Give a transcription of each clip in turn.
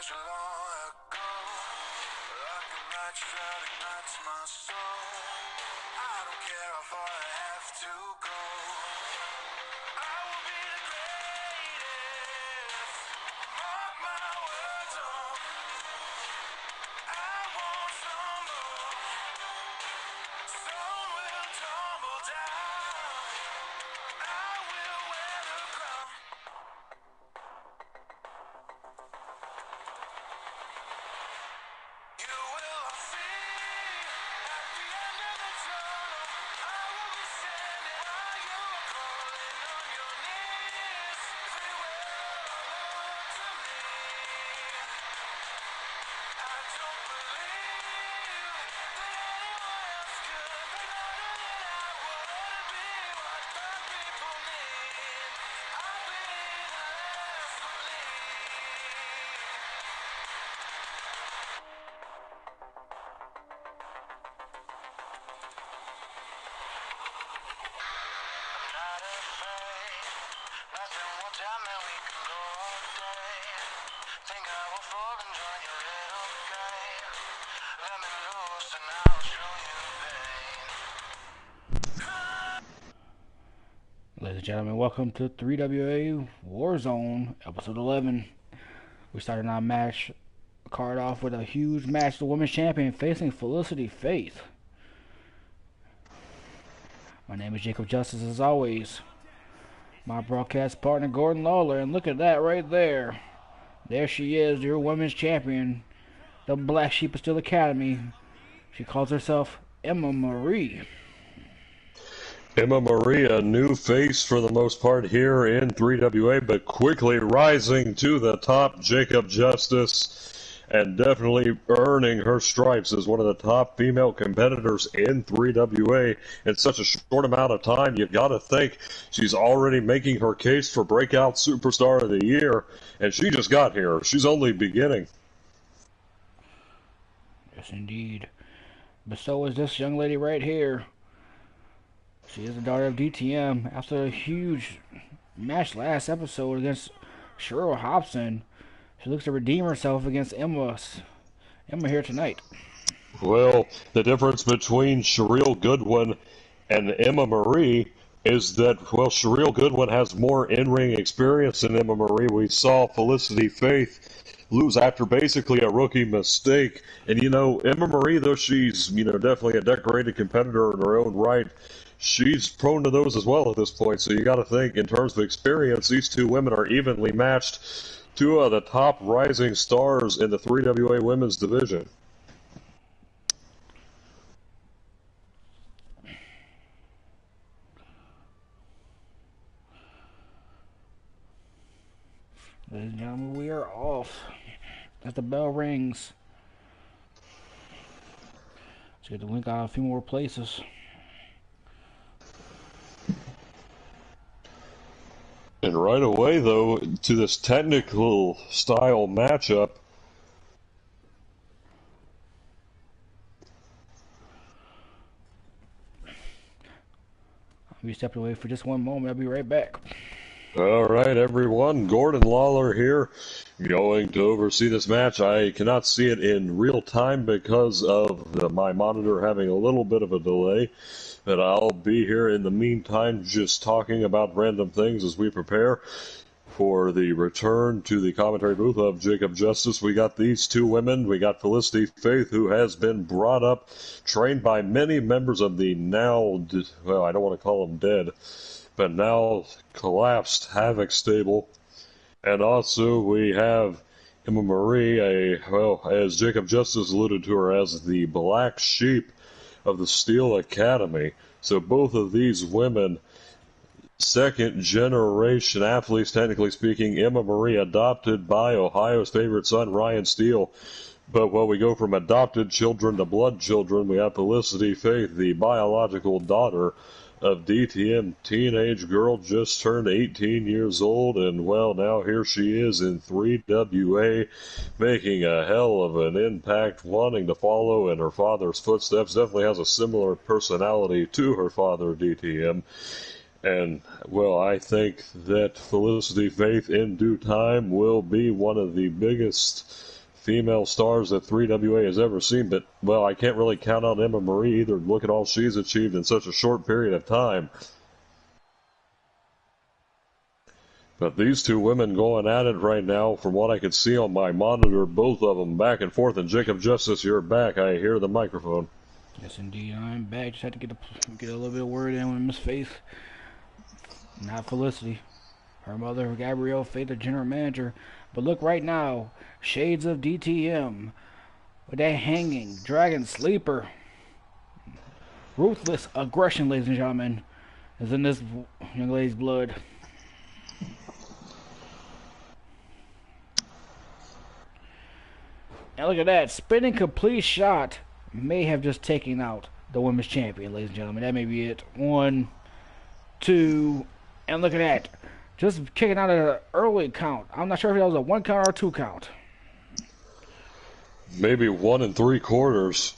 such a long ago, like a match that ignites my soul. I don't care how far I have to go. I will be the greatest. Mark my words on. I won't stumble. Stone will tumble down. I will wear the crown. You will see at the end of the tunnel. I will be standing while you are crawling on your knees. Free will to me. I don't believe that anyone else could be harder than I would be. What the people need, I'll be the last to leave. Not afraid, nothing will tell me we can go all day. Think I will fall and join your little game. Let me loose and I'll show you pain. Ladies and gentlemen, welcome to 3WA Warzone, Episode 11. We started our match card off with a huge match. The women's champion facing Felicity Faith. My name is Jacob Justice, as always. My broadcast partner, Gordon Lawler. And look at that right there. There she is, your women's champion. The Black Sheep of Steel Academy. She calls herself Emma Marie. Emma Marie, a new face for the most part here in 3WA, but quickly rising to the top. Jacob Justice, and definitely earning her stripes as one of the top female competitors in 3WA in such a short amount of time. You've got to think she's already making her case for Breakout Superstar of the Year, and she just got here. She's only beginning. Yes, indeed. But so is this young lady right here. She is the daughter of DTM. After a huge match last episode against Cheryl Hobson, she looks to redeem herself against Emma here tonight. Well, the difference between Cheryl Goodwin and Emma Marie is that, well, Cheryl Goodwin has more in-ring experience than Emma Marie. We saw Felicity Faith lose after basically a rookie mistake. And, Emma Marie, though she's, definitely a decorated competitor in her own right, she's prone to those as well at this point. So you got to think, in terms of experience, these two women are evenly matched. Two of the top rising stars in the 3WA women's division. Ladies and gentlemen, we are off as the bell rings. Let's get the link out a few more places. And right away, though, to this technical style matchup, I'll be stepping away for just one moment. I'll be right back. All right, everyone. Gordon Lawler here, going to oversee this match. I cannot see it in real time because of my monitor having a little bit of a delay. But I'll be here in the meantime just talking about random things as we prepare for the return to the commentary booth of Jacob Justice. We got these two women. We got Felicity Faith, who has been brought up, trained by many members of the now, well, I don't want to call them dead, but now collapsed Havoc stable. And also we have Emma Marie, as Jacob Justice alluded to her as the Black Sheep of the Steel Academy. So both of these women, second generation athletes, technically speaking. Emma Marie adopted by Ohio's favorite son, Ryan Steele. But when we go from adopted children to blood children, we have Felicity Faith, the biological daughter of DTM. Teenage girl, just turned 18 years old, and well, now here she is in 3WA, making a hell of an impact, wanting to follow in her father's footsteps. Definitely has a similar personality to her father, DTM. And, well, I think that Felicity Faith in due time will be one of the biggest female stars that 3WA has ever seen, but, well, I can't really count out Emma Marie either. Look at all she's achieved in such a short period of time. But these two women going at it right now, from what I could see on my monitor, both of them back and forth. And Jacob Justice, you're back. I hear the microphone. Yes, indeed, I'm back. Just had to get a little bit of word in with Miss Faith. Not Felicity. Her mother, Gabrielle, Faith, the general manager. But look right now, shades of DTM. With that hanging, dragon sleeper. Ruthless aggression, ladies and gentlemen, is in this young lady's blood. And look at that, spinning complete shot may have just taken out the women's champion, ladies and gentlemen. That may be it. 1, 2, and look at that. Just kicking out an early count. I'm not sure if that was a 1 count or a 2 count. Maybe 1 3/4.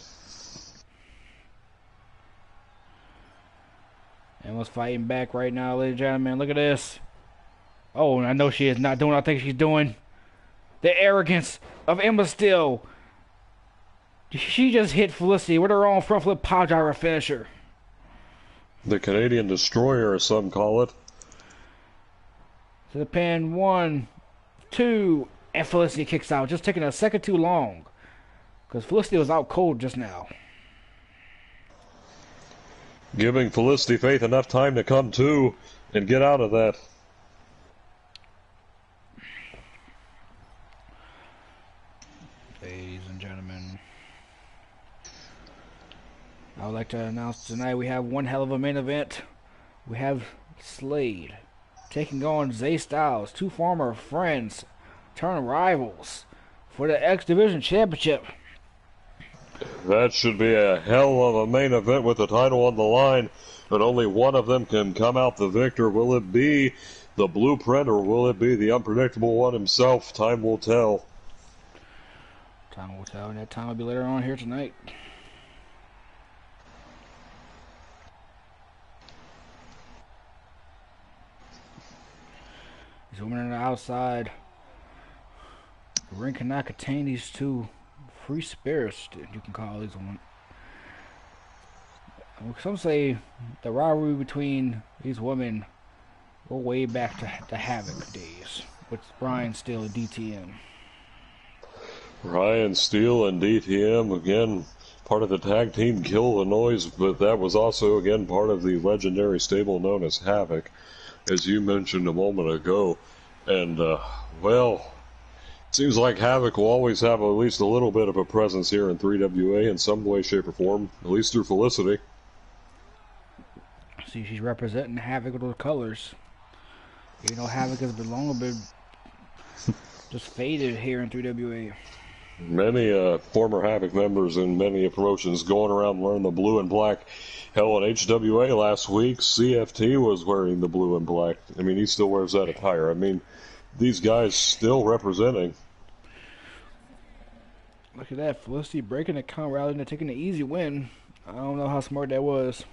Emma's fighting back right now, ladies and gentlemen. Look at this. Oh, and I know she is not doing what I think she's doing. The arrogance of Emma Still. She just hit Felicity with her own front flip power driver finisher. The Canadian Destroyer, as some call it. To the pin, 1, 2, and Felicity kicks out. Just taking a second too long. Because Felicity was out cold just now. Giving Felicity Faith enough time to come to and get out of that. Ladies and gentlemen, I would like to announce tonight we have one hell of a main event. We have Slade taking on Zay Styles, two former friends turned rivals for the X Division Championship. That should be a hell of a main event with the title on the line, but only one of them can come out the victor. Will it be the Blueprint or will it be the unpredictable one himself? Time will tell. Time will tell, and that time will be later on here tonight. These women on the outside. The ring cannot contain these two free spirits, you can call these women. Some say the rivalry between these women go way back to the Havoc days with Ryan Steele and DTM. Ryan Steele and DTM, again, part of the tag team Kill the Noise, but that was also, again, part of the legendary stable known as Havoc, as you mentioned a moment ago. And, well, it seems like Havoc will always have at least a little bit of a presence here in 3WA in some way, shape, or form, at least through Felicity. See, she's representing Havoc with those colors. You know, Havoc has been long been just faded here in 3WA. Many former Havoc members in many promotions going around wearing the blue and black. Hell, in HWA last week, CFT was wearing the blue and black. I mean, he still wears that attire. I mean, these guys still representing. Look at that, Felicity breaking the count rather than taking the easy win. I don't know how smart that was.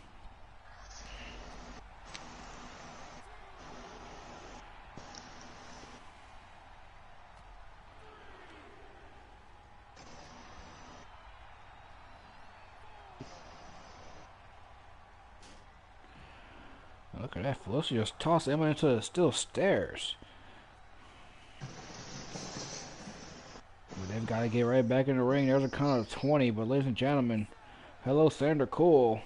Look at that, Felicity just tossed Emma into the steel stairs. They've got to get right back in the ring. There's a count of 20, but ladies and gentlemen, hello, Sandra Cole.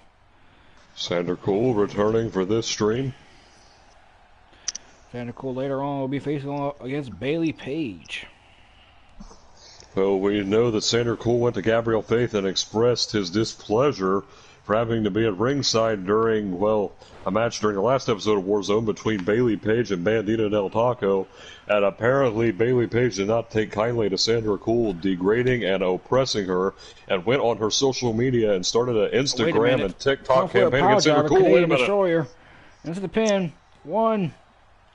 Sandra Cole returning for this stream. Sandra Cole later on will be facing off against Bailey Page. Well, we know that Sandra Cole went to Gabrielle Faith and expressed his displeasure for having to be at ringside during, well, a match during the last episode of Warzone between Bailey Page and Bandito Del Taco. And apparently Bailey Page did not take kindly to Sandra Cole degrading and oppressing her and went on her social media and started an Instagram and TikTok campaign against Sandra Cole. Wait a minute. Destroyer. Into the pin. 1,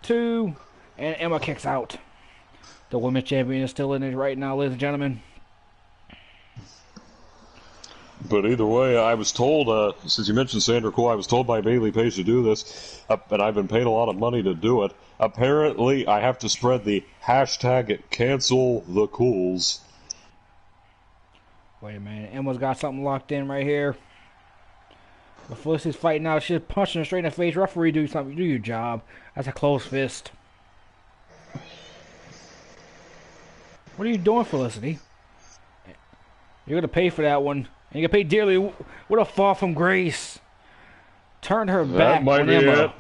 2, and Emma kicks out. The women's champion is still in it right now, ladies and gentlemen. But either way, I was told, since you mentioned Sandra Cole, I was told by Bailey Page to do this, and I've been paid a lot of money to do it. Apparently, I have to spread the hashtag cancel the cools. Wait a minute. Emma's got something locked in right here. But Felicity's fighting out. She's punching her straight in the face. Referee, do something. Do your job. That's a closed fist. What are you doing, Felicity? You're going to pay for that one. And you're going to pay dearly. What a fall from grace. Turned her back on Emma. It.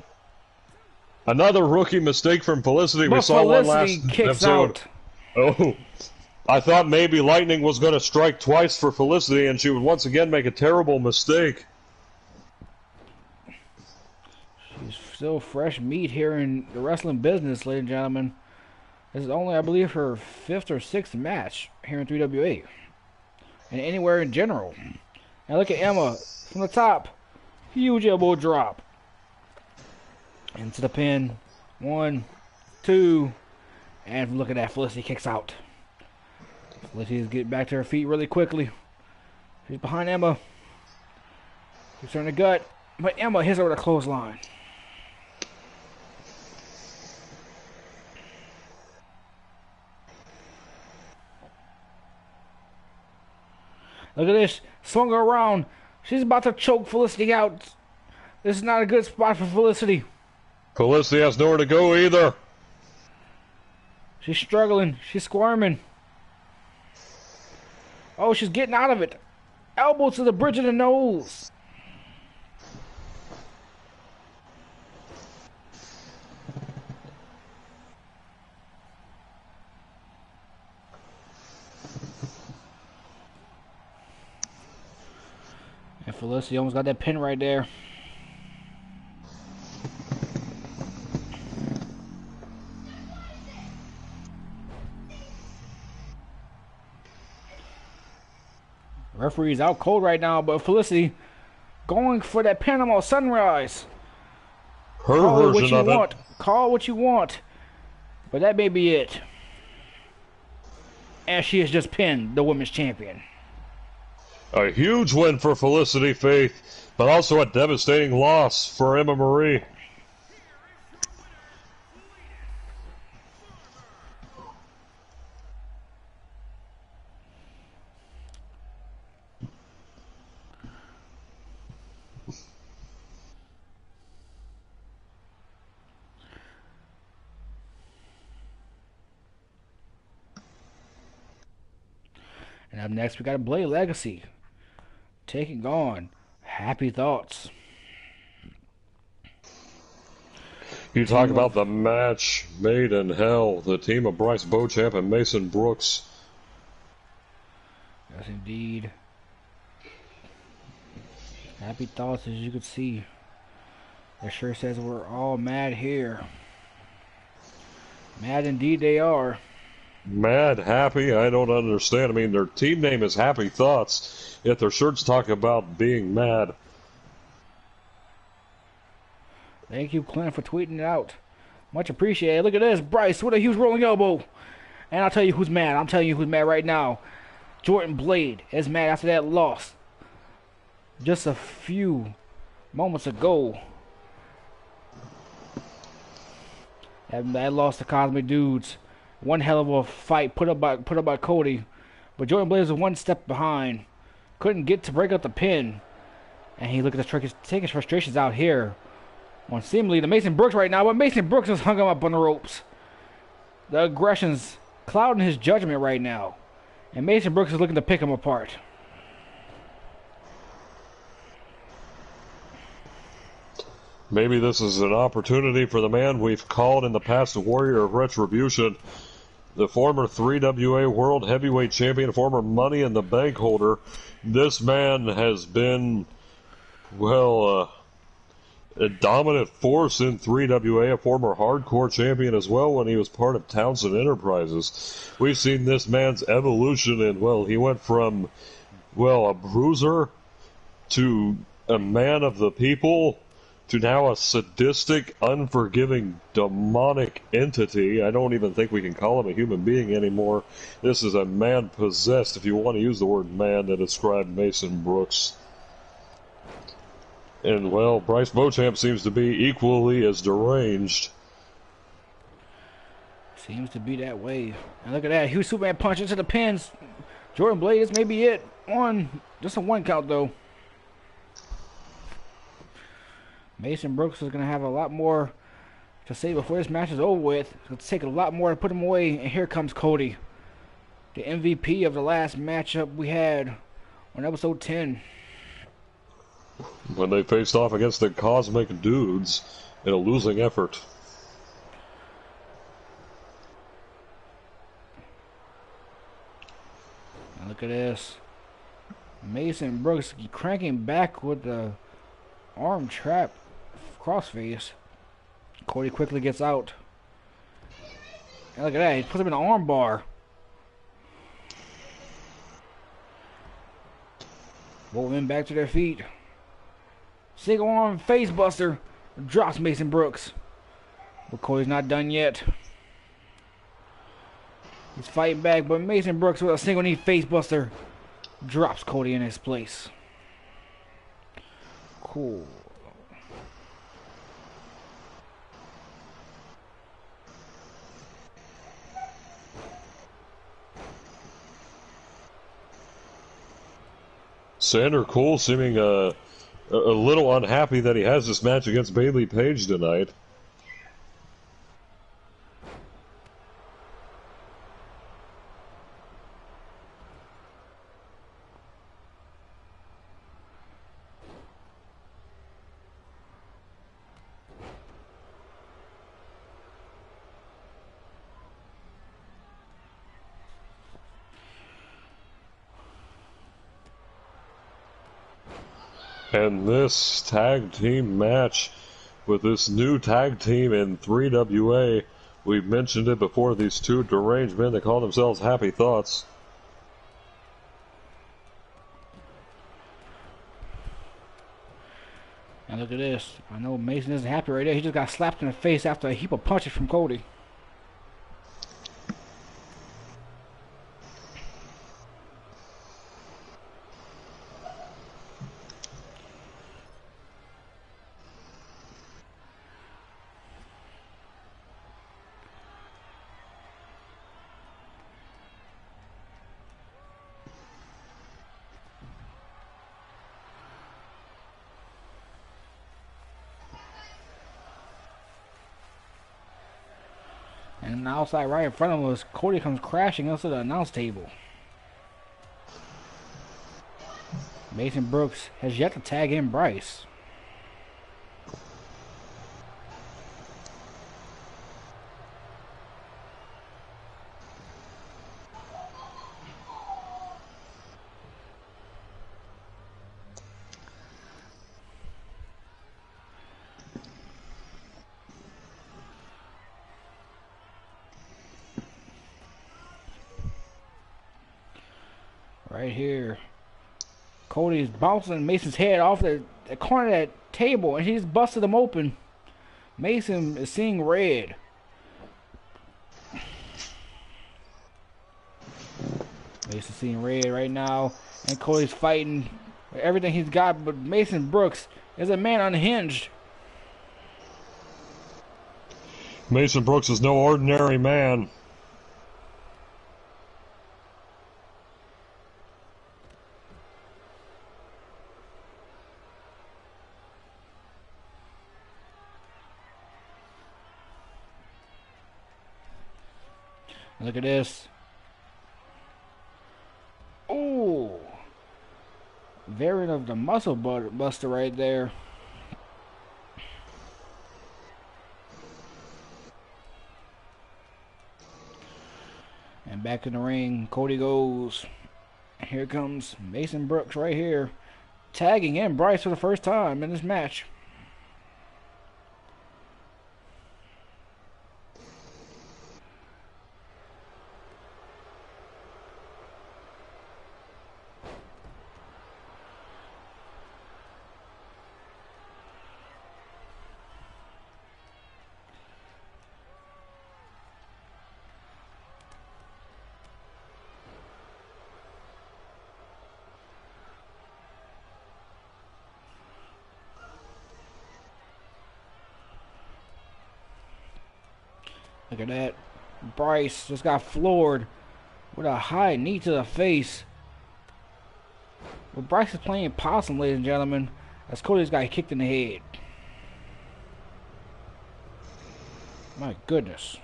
Another rookie mistake from Felicity. But we saw Felicity one last kicks episode. out. Oh, I thought maybe lightning was going to strike twice for Felicity, and she would once again make a terrible mistake. She's still fresh meat here in the wrestling business, ladies and gentlemen. This is only, I believe, her 5th or 6th match here in 3WA. And anywhere in general. Now look at Emma from the top. Huge elbow drop. Into the pin. 1, 2. And look at that. Felicity kicks out. Felicity is getting back to her feet really quickly. She's behind Emma. She's turning the gut. But Emma hits her with a clothesline. Look at this. Swung her around. She's about to choke Felicity out. This is not a good spot for Felicity. Felicity has nowhere to go either. She's struggling. She's squirming. Oh, she's getting out of it. Elbow to the bridge of the nose. And Felicity almost got that pin right there. Referee's out cold right now, but Felicity going for that Panama Sunrise. Her Call it what version you of want. it. Call what you want. But that may be it. And she has just pinned the women's champion. A huge win for Felicity Faith, but also a devastating loss for Emma Marie. And up next, we got a Blade Legacy taking on Happy Thoughts. You talk about the match made in hell. The team of Bryce Beauchamp and Mason Brooks. Yes, indeed. Happy Thoughts, as you can see. It sure says we're all mad here. Mad indeed they are. Mad, happy, I don't understand. I mean, their team name is Happy Thoughts, yet their shirts talk about being mad. Thank you, Clint, for tweeting it out. Much appreciated. Look at this. Bryce with a huge rolling elbow. And I'll tell you who's mad. I'm telling you who's mad right now. Jordan Blade is mad after that loss. Just a few moments ago. That loss to Cosmic Dudes. One hell of a fight put up by Cody. But Jordan Blade was one step behind. Couldn't get to break up the pin. And he looked at taking his frustrations out here on seemingly the Mason Brooks right now. But Mason Brooks has hung him up on the ropes. The aggression's clouding his judgment right now. And Mason Brooks is looking to pick him apart. Maybe this is an opportunity for the man we've called in the past the Warrior of Retribution. The former 3WA World Heavyweight Champion, former Money in the Bank holder. This man has been, well, a dominant force in 3WA, a former hardcore champion as well when he was part of Townsend Enterprises. We've seen this man's evolution, and, well, he went from, well, a bruiser to a man of the people to now a sadistic, unforgiving, demonic entity. I don't even think we can call him a human being anymore. This is a man possessed, if you want to use the word man, to describe Mason Brooks. And, well, Bryce Beauchamp seems to be equally as deranged. Seems to be that way. And look at that. Huge Superman punch into the pins. Jordan Blade, this may be it. Just a 1 count though. Mason Brooks is gonna have a lot more to say before this match is over with. It's gonna take a lot more to put him away. And here comes Cody, the MVP of the last matchup we had on episode 10. When they faced off against the Cosmic Dudes in a losing effort. Now look at this. Mason Brooks cranking back with the arm trap crossface. Cody quickly gets out. And look at that, he puts him in an arm bar. Both men back to their feet. Single arm face buster drops Mason Brooks. But Cody's not done yet. He's fighting back, but Mason Brooks with a single knee face buster drops Cody in his place. Cool. Sander Cole seeming a little unhappy that he has this match against Bailey Page tonight. And this tag team match with this new tag team in 3WA, we've mentioned it before, these two deranged men that call themselves Happy Thoughts. And look at this. I know Mason isn't happy right there. He just got slapped in the face after a heap of punches from Cody. And outside right in front of us, Cody comes crashing into the announce table. Mason Brooks has yet to tag in Bryce. Right here. Cody's bouncing Mason's head off the corner of that table, and he just busted him open. Mason is seeing red. Mason's seeing red right now, and Cody's fighting with everything he's got, but Mason Brooks is a man unhinged. Mason Brooks is no ordinary man. Look at this. Oh, variant of the muscle buster right there. And back in the ring, Cody goes. Here comes Mason Brooks right here, tagging in Bryce for the first time in this match. Look at that. Bryce just got floored with a high knee to the face. But Bryce is playing possum, ladies and gentlemen, as Cody's got kicked in the head. My goodness.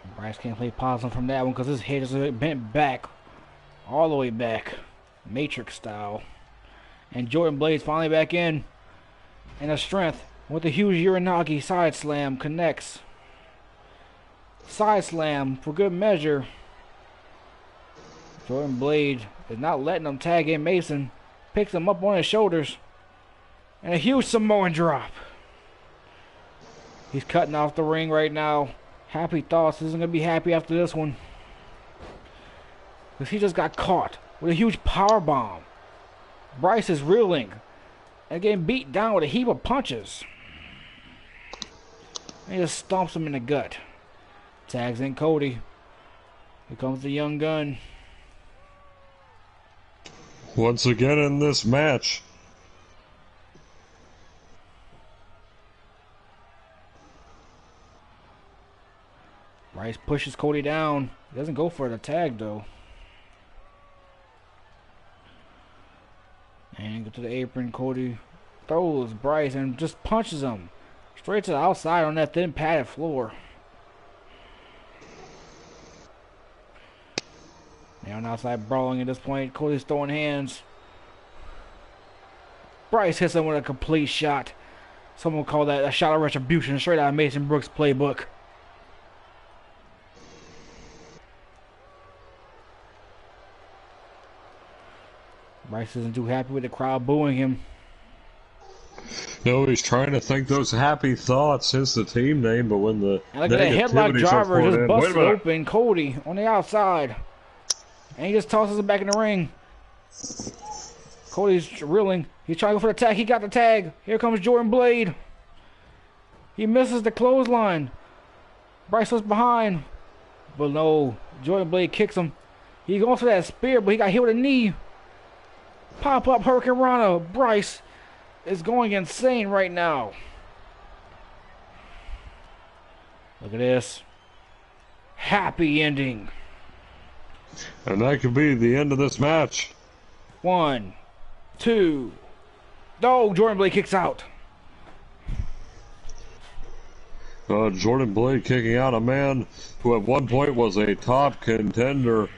And Bryce can't play possum from that one because his head is bent back. All the way back. Matrix style. And Jordan Blade's finally back in. And a strength with a huge Uranagi side slam connects. Side slam for good measure. Jordan Blade is not letting him tag in Mason. Picks him up on his shoulders. And a huge Samoan drop. He's cutting off the ring right now. Happy Thoughts isn't going to be happy after this one. Because he just got caught with a huge power bomb. Bryce is reeling and getting beat down with a heap of punches. And he just stomps him in the gut. Tags in Cody. Here comes the young gun. Once again in this match, Bryce pushes Cody down. He doesn't go for the tag though. And go to the apron. Cody throws Bryce and just punches him straight to the outside on that thin padded floor. Now an outside brawling at this point. Cody's throwing hands. Bryce hits him with a complete shot. Someone call that a shot of retribution, straight out of Mason Brooks' playbook. Bryce isn't too happy with the crowd booing him. No, he's trying to think those happy thoughts, hence the team name, but when the And look at that headlock negativity starts driver just pouring in- busted Wait a minute. open Cody on the outside. And he just tosses him back in the ring. Cody's reeling. He's trying to go for the tag. He got the tag. Here comes Jordan Blade. He misses the clothesline. Bryce was behind. But no, Jordan Blade kicks him. He goes for that spear, but he got hit with a knee. Pop up Hurricane Rana. Bryce is going insane right now. Look at this. Happy ending. And that could be the end of this match. 1, 2. No, Jordan Blade kicks out. Jordan Blade kicking out a man who at one point was a top contender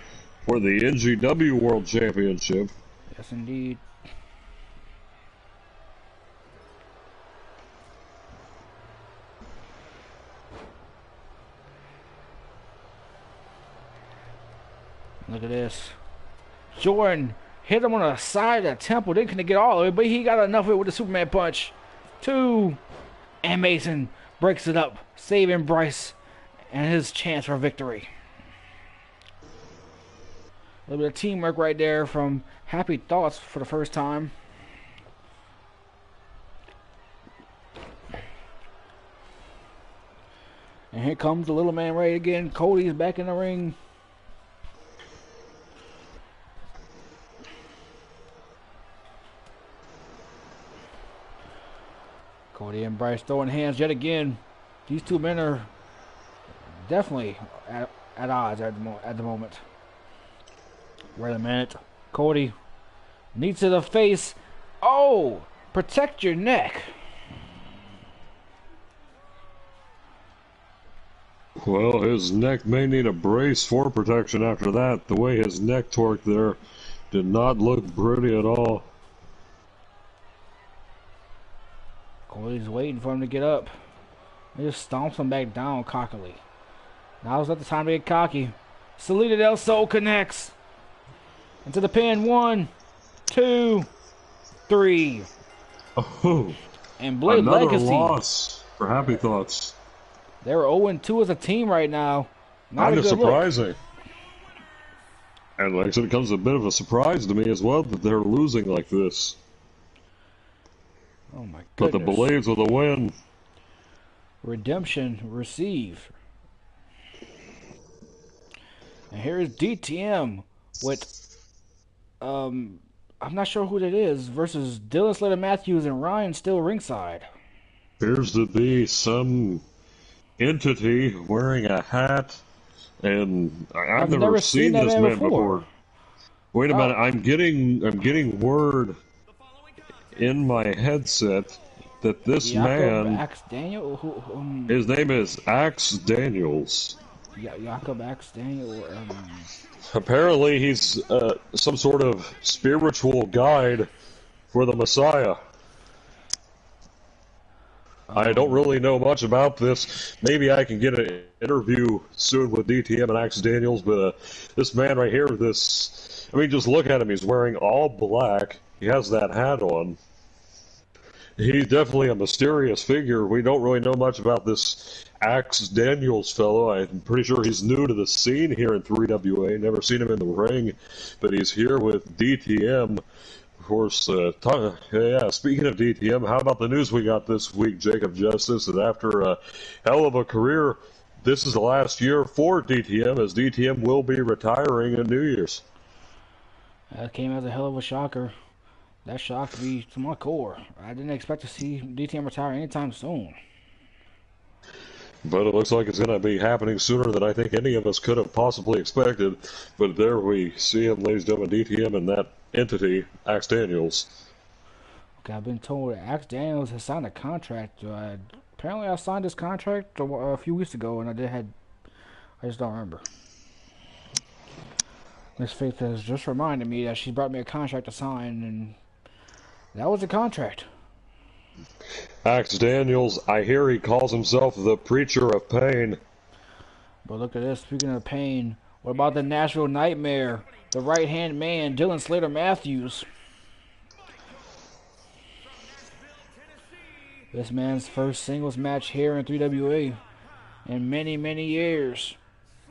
for the NGW World Championship. Yes, indeed. Look at this. Jordan hit him on the side of the temple. Didn't get all of it, but he got enough of it with the Superman punch. 2. And Mason breaks it up, saving Bryce and his chance for victory. A little bit of teamwork right there from Happy Thoughts for the first time. And here comes the little man right again. Cody's back in the ring. Cody and Bryce throwing hands yet again. These two men are definitely at odds at the moment. Wait a minute. Cody. Knee to the face. Oh! Protect your neck. Well, his neck may need a brace for protection after that. The way his neck torqued there did not look pretty at all. Cody's waiting for him to get up. He just stomps him back down cockily. Now's not the time to get cocky. Salida del Sol connects. Into the pin. 1, 2, 3. Oh, And Blade another Legacy. loss for Happy Thoughts. They're 0-2 as a team right now. Not Kind a of good look. surprising. And like I said, it comes a bit of a surprise to me as well that they're losing like this. Oh my But the goodness. Blades with a win. Redemption receive. And here's DTM with I'm not sure who that is versus Dylan Slater Matthews and Ryan still ringside. Appears to be some entity wearing a hat, and I've I've never never seen seen that this man man before. before. Wait a minute, Oh, I'm getting word in my headset that this Jacob man, Axe Daniel? his name is Axe Daniels. Jacob Axe Daniel, Apparently, he's some sort of spiritual guide for the Messiah. I don't really know much about this. Maybe I can get an interview soon with DTM and Axe Daniels, but this man right here, I mean, just look at him. He's wearing all black. He has that hat on. He's definitely a mysterious figure. We don't really know much about this Axe Daniels fellow. I'm pretty sure he's new to the scene here in 3WA. Never seen him in the ring, but he's here with DTM. Of course, yeah, speaking of DTM, how about the news we got this week, Jacob Justice, that after a hell of a career, this is the last year for DTM, as DTM will be retiring at New Year's. that came as a hell of a shocker. That shocked me to my core. I didn't expect to see DTM retire anytime soon. But it looks like it's going to be happening sooner than I think any of us could have possibly expected. But there we see him, ladies and gentlemen, DTM and that entity, Axe Daniels. Okay, I've been told that Axe Daniels has signed a contract. Apparently, I signed this contract a few weeks ago, and I just don't remember. Miss Faith has just reminded me that she brought me a contract to sign, and that was the contract. Axe Daniels, I hear he calls himself the Preacher of Pain. But look at this. Speaking of pain, what about the Nashville Nightmare, the right-hand man, Dylan Slater Matthews? This man's first singles match here in 3WA in many, many years.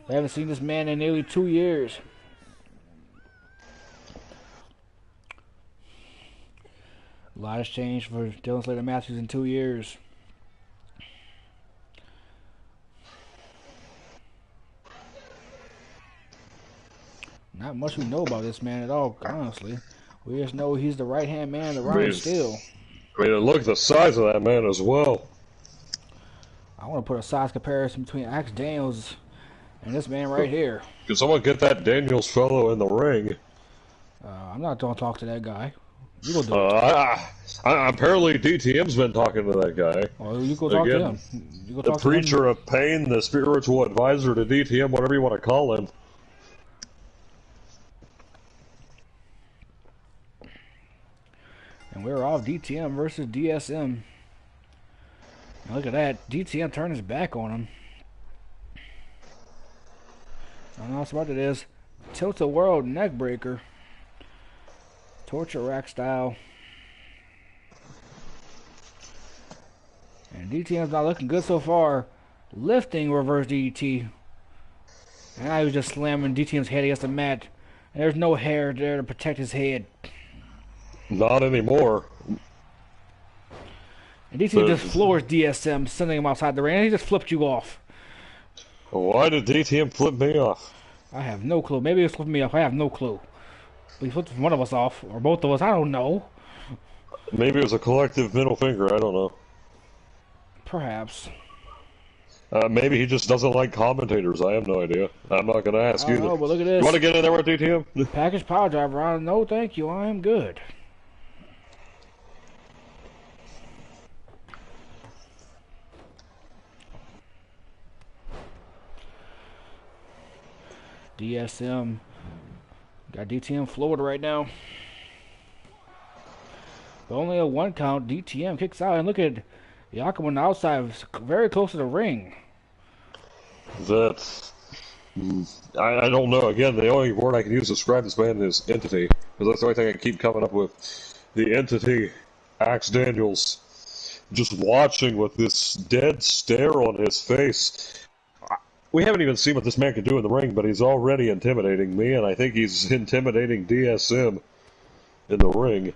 I haven't seen this man in nearly 2 years. A lot has changed for Dylan Slater Matthews in 2 years. Not much we know about this man at all, honestly. We just know he's the right-hand man, the Ryan Steele. I mean, look at the size of that man as well. I want to put a size comparison between Axe Daniels and this man right here. Can someone get that Daniels fellow in the ring? I'm not going to talk to that guy. You go do it. Apparently DTM's been talking to that guy. Well, you go talk to him. You go the talk to him. Preacher of Pain, the spiritual advisor to DTM, whatever you want to call him. And we're off DTM versus DSM. Now look at that. DTM turned his back on him. I don't know what it is. Tilt-a-World neckbreaker. Torture rack style. And DTM's not looking good so far. Lifting reverse DDT. And now he was just slamming DTM's head against the mat. And there's no hair there to protect his head. Not anymore. And DTM just floors DSM, sending him outside the ring. And he just flipped you off. Why did DTM flip me off? I have no clue. Maybe he flipped me off. I have no clue. But he flipped one of us off. Or both of us. I don't know. Maybe it was a collective middle finger. I don't know. Perhaps. Maybe he just doesn't like commentators. I have no idea. I'm not going to ask I either. don't know, but look at this. You want to get in there with DTM? Package power driver. No, thank you. I am good. DSM. Got DTM floored right now. But only a 1 count. DTM kicks out. And look at Yakum on the outside. Very close to the ring. That's... I don't know. Again, the only word I can use to describe this man is entity. Because that's the only thing I keep coming up with. The entity, Axe Daniels, just watching with this dead stare on his face. We haven't even seen what this man can do in the ring, but he's already intimidating me, and I think he's intimidating DSM in the ring.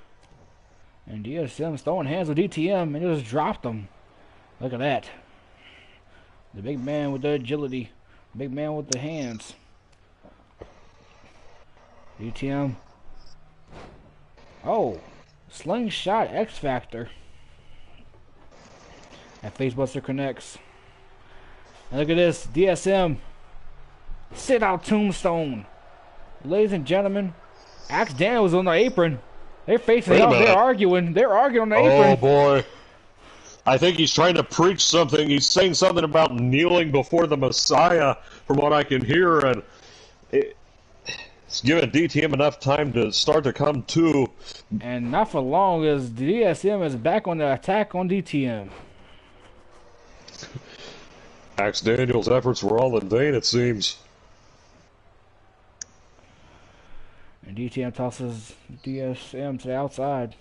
And DSM's throwing hands with DTM, and he just dropped him. Look at that. The big man with the agility. The big man with the hands. DTM. Oh. Slingshot X Factor. And Facebuster connects. And look at this. DSM. Sit out Tombstone. Ladies and gentlemen. Axe Daniels on the apron. They're facing up. They're arguing. They're arguing on the apron. Oh, boy. I think he's trying to preach something. He's saying something about kneeling before the Messiah, from what I can hear. And it's giving DTM enough time to start to come to. And not for long, as DSM is back on the attack on DTM. Axe Daniels' efforts were all in vain, it seems. And DTM tosses DSM to the outside.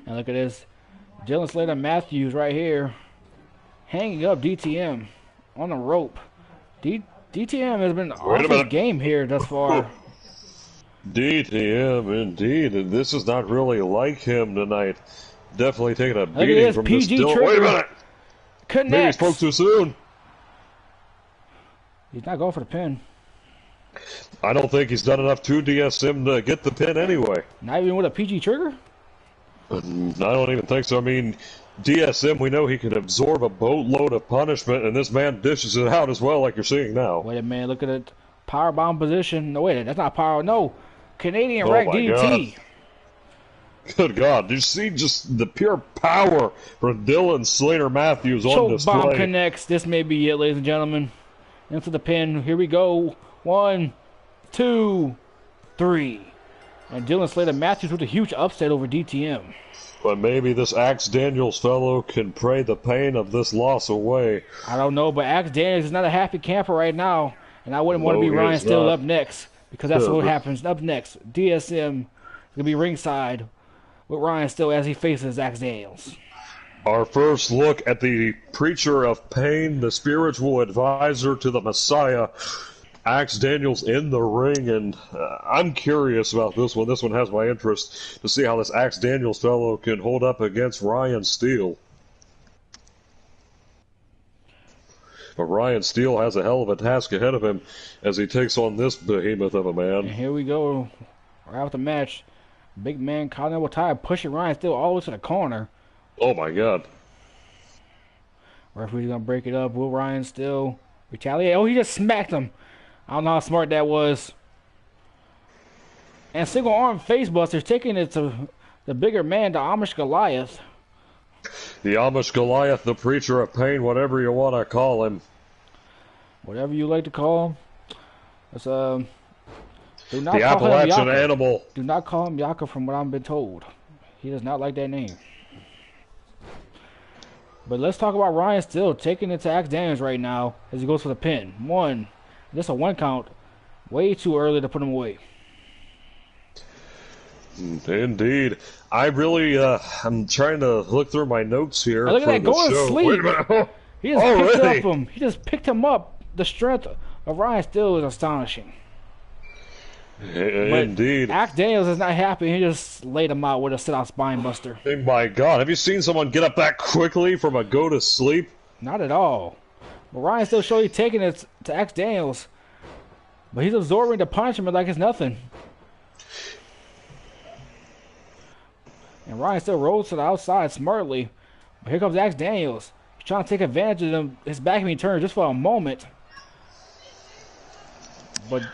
And look at this. Dylan Slater Matthews right here. Hanging up DTM on the rope. DTM has been off his game here thus far. DTM, indeed. And this is not really like him tonight. Definitely taking a beating from PG this. Trigger. Wait a minute. Connects. Maybe he spoke too soon. He's not going for the pin. I don't think he's done enough to DSM to get the pin anyway. Not even with a PG trigger? I don't even think so. I mean, DSM, we know he can absorb a boatload of punishment, and this man dishes it out as well, like you're seeing now. Wait a minute, look at it. Powerbomb position. No, wait, that's not power. No. Canadian Rack DT. Good God. Did you see just the pure power from Dylan Slater Matthews on display? Choke bomb connects. This may be it, ladies and gentlemen. Into the pin. Here we go. 1, 2, 3. And Dylan Slater Matthews with a huge upset over DTM. But maybe this Axe Daniels fellow can pray the pain of this loss away. I don't know, but Axe Daniels is not a happy camper right now. And I wouldn't want to be Ryan Steele up next. Because that's what happens. Up next, DSM is going to be ringside with Ryan Steele as he faces Axe Daniels. Our first look at the preacher of pain, the spiritual advisor to the Messiah, Axe Daniels in the ring, and I'm curious about this one. This one has my interest to see how this Axe Daniels fellow can hold up against Ryan Steele. But Ryan Steele has a hell of a task ahead of him as he takes on this behemoth of a man. And here we go, right with the match. Big man Continental Tire pushing Ryan Steele all the way to the corner. Oh my God. Referee's going to break it up. Will Ryan Steele retaliate? Oh, he just smacked him. I don't know how smart that was. And single arm facebuster taking it to the bigger man, the Amish Goliath. The Amish Goliath, the preacher of pain, whatever you want to call him. Whatever you like to call him. It's, do not the call Appalachian him Yaka. animal. Do not call him Yaka from what I've been told. He does not like that name. But let's talk about Ryan Steele taking it to Axe Daniels right now as he goes for the pin. 1. Just a 1 count. Way too early to put him away. Indeed. I really, I'm trying to look through my notes here. Look at that, going to sleep. Wait a minute. He just picked up him. He just picked him up. The strength of Ryan Steele is astonishing. Indeed. But Axe Daniels is not happy. He just laid him out with a sit-out spine buster. Oh my God. Have you seen someone get up that quickly from a go to sleep? Not at all. But Ryan Steele showed he's taking it to Axe Daniels. But he's absorbing the punishment like it's nothing. And Ryan Steele rolls to the outside smartly. But here comes Axe Daniels. He's trying to take advantage of him. His back being turned just for a moment. But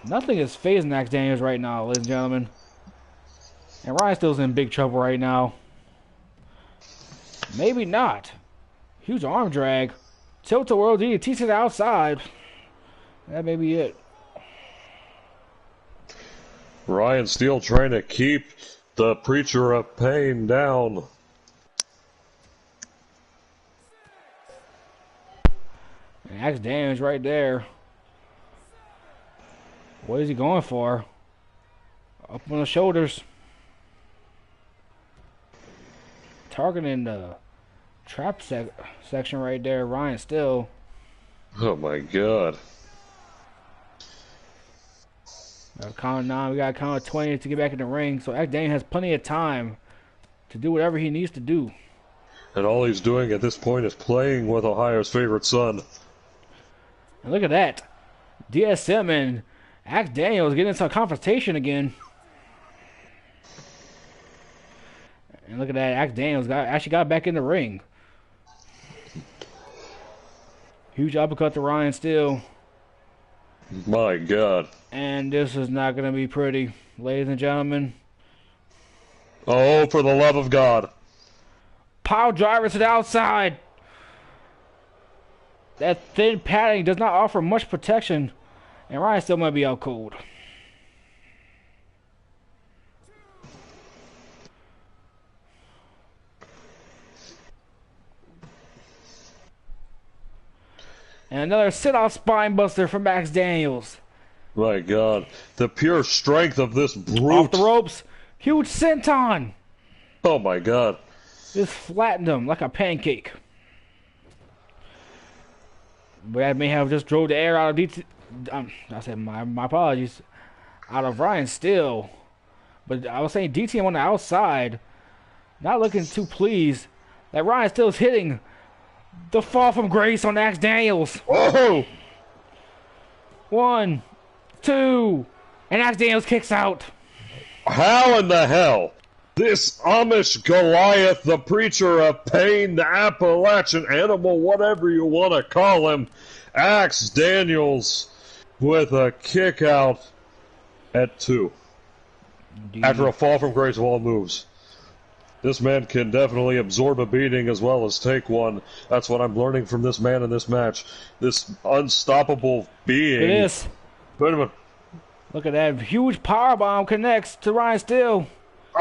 nothing is phasing Axe Daniels right now, ladies and gentlemen. And Ryan Steele's in big trouble right now. Maybe not. Huge arm drag. Tilt-a-whirl DDT to the outside. That may be it. Ryan Steele trying to keep the preacher of pain down. And Axe Daniels right there. What is he going for? Up on the shoulders. Targeting the trap section right there. Ryan Steele. Oh my God. Got to count 9. We got to count 20 to get back in the ring. So Axe Daniels has plenty of time to do whatever he needs to do. And all he's doing at this point is playing with Ohio's favorite son. And look at that. DSM Axe Daniels getting into a confrontation again. And look at that, Axe Daniels actually got back in the ring. Huge uppercut to Ryan Steele. My God. And this is not going to be pretty, ladies and gentlemen. Oh, for the love of God. Power driver to the outside. That thin padding does not offer much protection. And Ryan still might be out cold. And another sit-off spine buster from Max Daniels. My God. The pure strength of this brute. Off the ropes. Huge senton. Oh, my God. Just flattened him like a pancake. But I may have just drove the air out of DT. I said my apologies. Out of Ryan Steele. But I was saying DTM on the outside. Not looking too pleased that Ryan Steele's hitting the fall from grace on Axe Daniels. Whoa! 1, 2, and Axe Daniels kicks out. How in the hell? This Amish Goliath, the preacher of pain, the Appalachian animal, whatever you want to call him, Axe Daniels with a kick out at 2. Indeed. After a fall from grace of all moves. This man can definitely absorb a beating as well as take one. That's what I'm learning from this man in this match. This unstoppable being. It is. Wait a minute. Look at that. Huge powerbomb connects to Ryan Steele.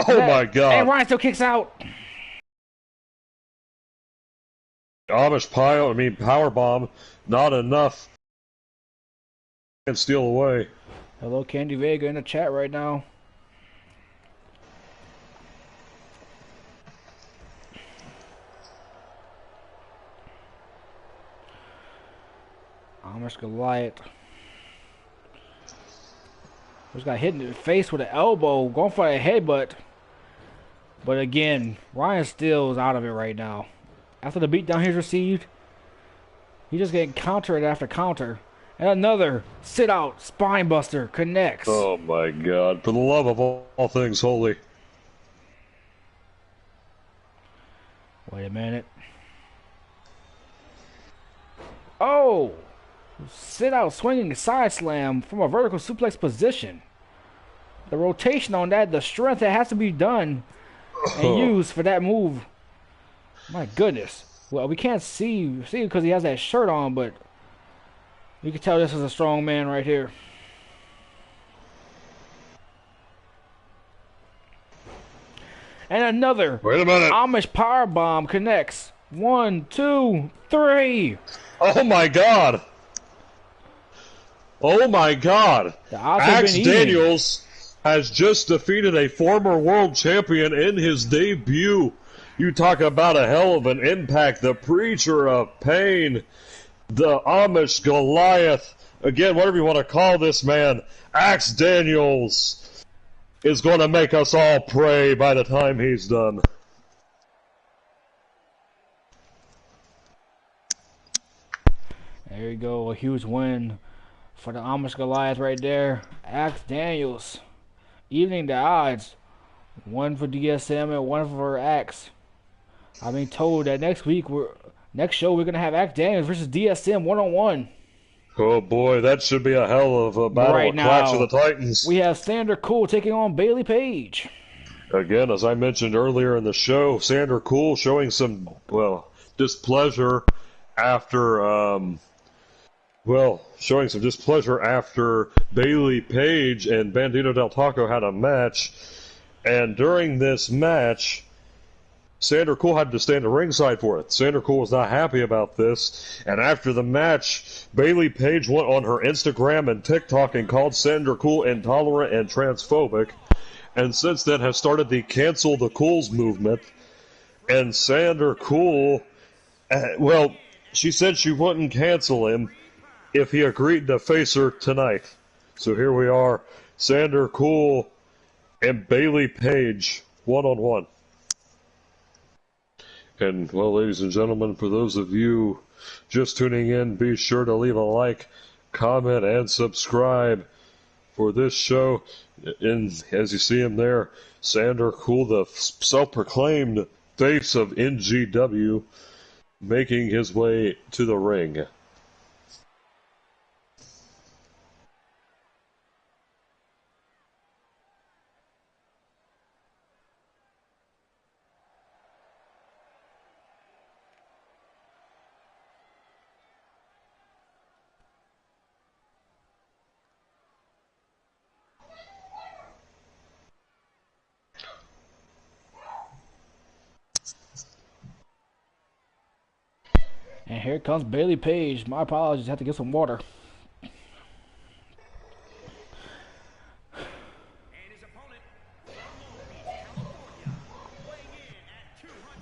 Oh my God. And Ryan Steele kicks out. Amish power bomb, not enough. And steal away. Hello, Candy Vega in the chat right now. Amish Goliath. Just got hit in the face with an elbow, going for a headbutt. But again, Ryan Steele is out of it right now. After the beatdown he's received, he's just getting counter after counter. And another sit-out spine buster connects. Oh my God. For the love of all things holy. Wait a minute. Oh! Sit-out swinging side slam from a vertical suplex position. The rotation on that, the strength that has to be done and used for that move. My goodness. Well, we can't see because he has that shirt on, but you can tell this is a strong man right here. And another Wait a minute. Amish powerbomb connects. 1, 2, 3. Oh my God. Oh my God. The odds have Axe been even. Daniels has just defeated a former world champion in his debut. You talk about a hell of an impact. The preacher of pain, the Amish Goliath, again, whatever you want to call this man, Axe Daniels is going to make us all pray by the time he's done. There you go, a huge win for the Amish Goliath right there. Axe Daniels, evening the odds. 1 for DSM and 1 for Axe. I've been told that next show we're gonna have Axe Daniels versus DSM 1-on-1. Oh boy, that should be a hell of a battle Right of Clash of now, the Titans. We have Sander Cool taking on Bailey Page. Again, as I mentioned earlier in the show, Sander Cool showing some, displeasure after, showing some displeasure after Bailey Page and Bandito Del Taco had a match. And during this match, Sander Cool had to stand ringside for it. Sander Cool was not happy about this. And after the match, Bailey Page went on her Instagram and TikTok and called Sander Cool intolerant and transphobic. And since then has started the Cancel the Cools movement. And Sander Cool, she said she wouldn't cancel him if he agreed to face her tonight. So here we are, Sander Cool and Bailey Page, 1-on-1. And, well, ladies and gentlemen, for those of you just tuning in, be sure to leave a like, comment, and subscribe. for this show. As you see him there, Sander Cool, the self-proclaimed face of NGW, making his way to the ring. And here comes Bailey Page. My apologies, I have to get some water.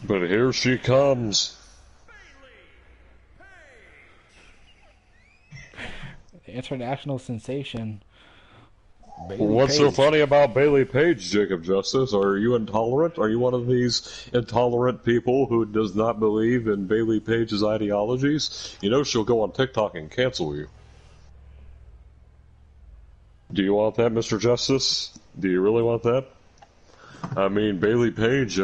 But here she comes. The international sensation. Bailey What's Page. so funny about Bailey Page, Jacob Justice? Are you intolerant? Are you one of these intolerant people who does not believe in Bailey Page's ideologies? You know she'll go on TikTok and cancel you. Do you want that, Mr. Justice? Do you really want that? I mean, Bailey Page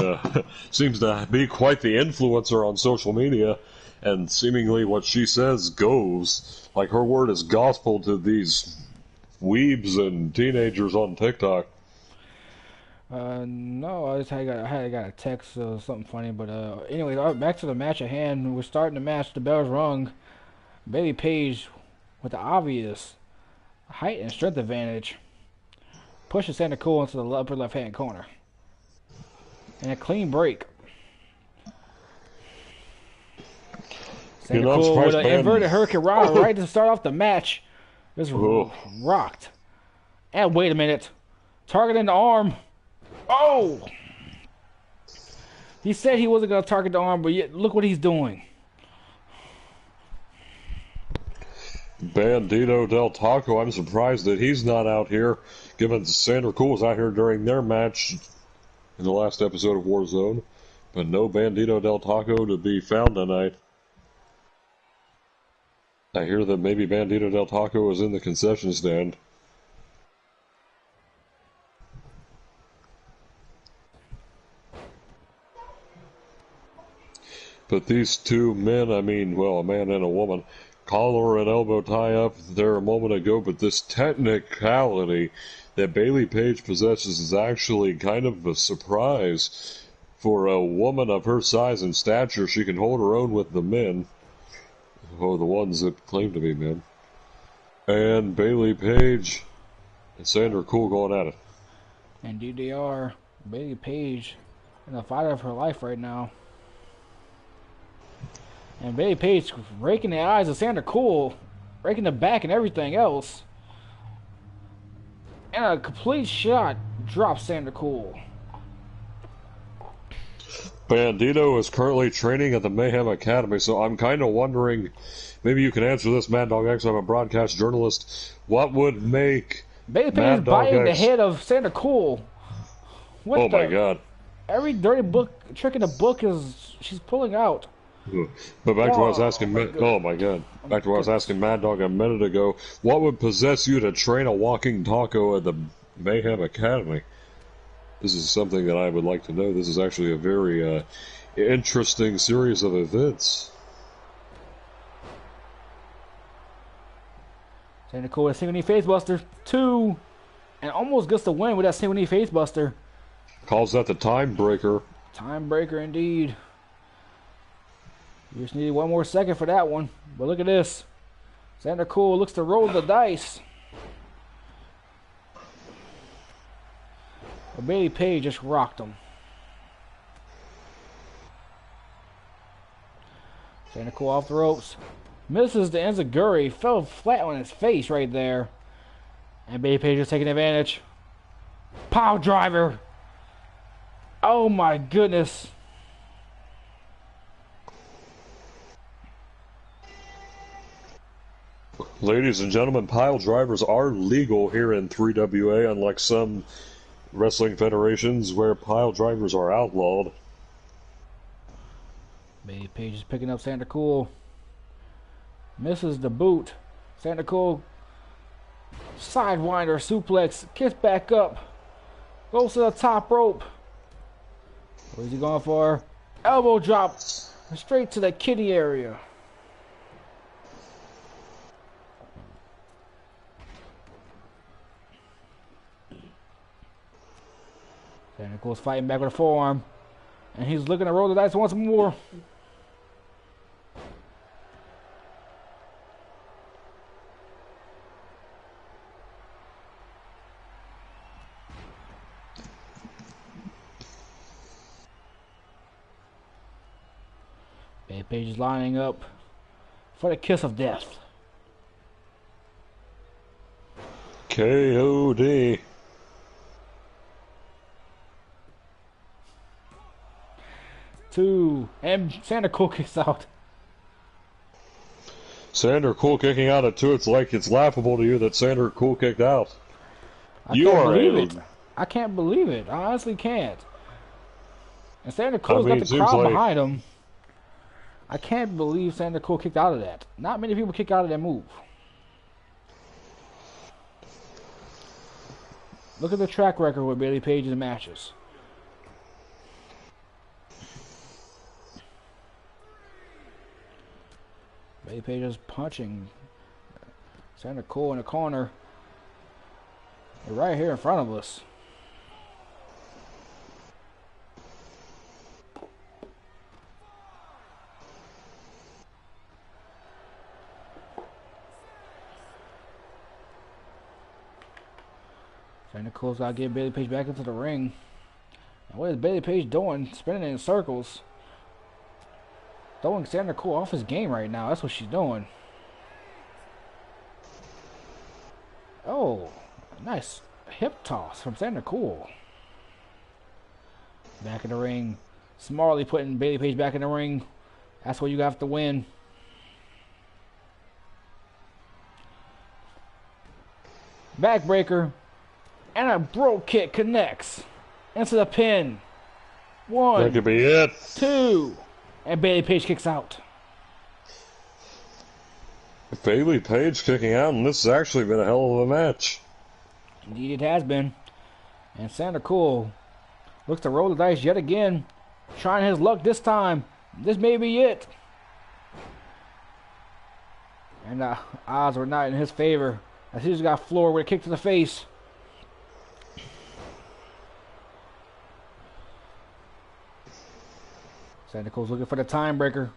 seems to be quite the influencer on social media, and seemingly what she says goes. Like, her word is gospel to these weebs and teenagers on TikTok. No, I got a text or something funny, but anyway, back to the match at hand. We're starting the match. The bell's rung. Bailey Page, with the obvious height and strength advantage, pushes Santa Cool into the upper left-hand corner, and a clean break. Santa Cool with an inverted Hurricane Rana right to start off the match. Just rocked. And wait a minute. Targeting the arm. Oh! He said he wasn't going to target the arm, but yet look what he's doing. Bandito Del Taco, I'm surprised that he's not out here, given Sandra Cool was out here during their match in the last episode of Warzone. But no Bandito Del Taco to be found tonight. I hear that maybe Bandito Del Taco is in the concession stand. But these two men, I mean, well, a man and a woman, collar and elbow tie up there a moment ago, but this technicality that Bailey Page possesses is actually kind of a surprise. For a woman of her size and stature, she can hold her own with the men. Or the ones that claim to be men. And Bailey Page and Sandra Cool going at it. Indeed they are. Bailey Page in the fight of her life right now. And Bailey Page raking the eyes of Sandra Cool, raking the back and everything else. And a complete shot drops Sandra Cool. Bandito is currently training at the Mayhem Academy, so I'm kind of wondering, maybe you can answer this, Mad Dog X. I'm a broadcast journalist. What would make Bailey Page is biting the head of Sandra Cool? Oh my God! Every dirty book trick in the book is she's pulling out. But back to what I was asking. Oh my God! Back to what I was asking Mad Dog a minute ago. What would possess you to train a walking taco at the Mayhem Academy? This is something that I would like to know. This is actually a very interesting series of events. Santa Cool with a single knee facebuster. 2. And almost gets the win with that single knee facebuster. Calls that the time breaker. Time breaker indeed. You just needed one more second for that one. But look at this. Santa Cool looks to roll the dice. But Bailey Page just rocked him. Santa Cool off the ropes. Misses the enziguri. Fell flat on his face right there. And Bailey Page is taking advantage. Power driver. Oh my goodness. Ladies and gentlemen, pile drivers are legal here in 3WA, unlike some wrestling federations where pile drivers are outlawed. Bailey Page is picking up Santa Cool. Misses the boot. Santa Cool Sidewinder suplex. Gets back up. Goes to the top rope. What is he going for? Elbow drop. Straight to the kitty area. Nichols fighting back with a forearm. And he's looking to roll the dice once more. Page is lining up for the kiss of death. KOD. Two, and Sandra Cole kicks out. Sandra Cole kicking out at 2. It's like it's laughable to you that Sandra Cole kicked out. I can't believe it. I can't believe it. I honestly can't. And Sandra Cole's got the crowd behind him. I can't believe Sandra Cole kicked out of that. Not many people kick out of that move. Look at the track record with Bayley Page in the matches. Bayley Page is punching Sandra Cole in the corner. They're right here in front of us. Sandra Cole's got to get Bayley Page back into the ring. And what is Bayley Page doing? Spinning in circles. Throwing Sandra Cole off his game right now. That's what she's doing. Oh, nice hip toss from Sandra Cole. Back in the ring. Smartly putting Bayley Page back in the ring. That's what you have to win. Backbreaker. And a brogue kick connects into the pin. 1. That could be it. 2. And Bayley Page kicks out. Bayley Page kicking out, and this has actually been a hell of a match. Indeed it has been. And Sandra Cole looks to roll the dice yet again. Trying his luck this time. This may be it. And the odds were not in his favor, as he just got floored with a kick to the face. Sandra Cole's looking for the time breaker.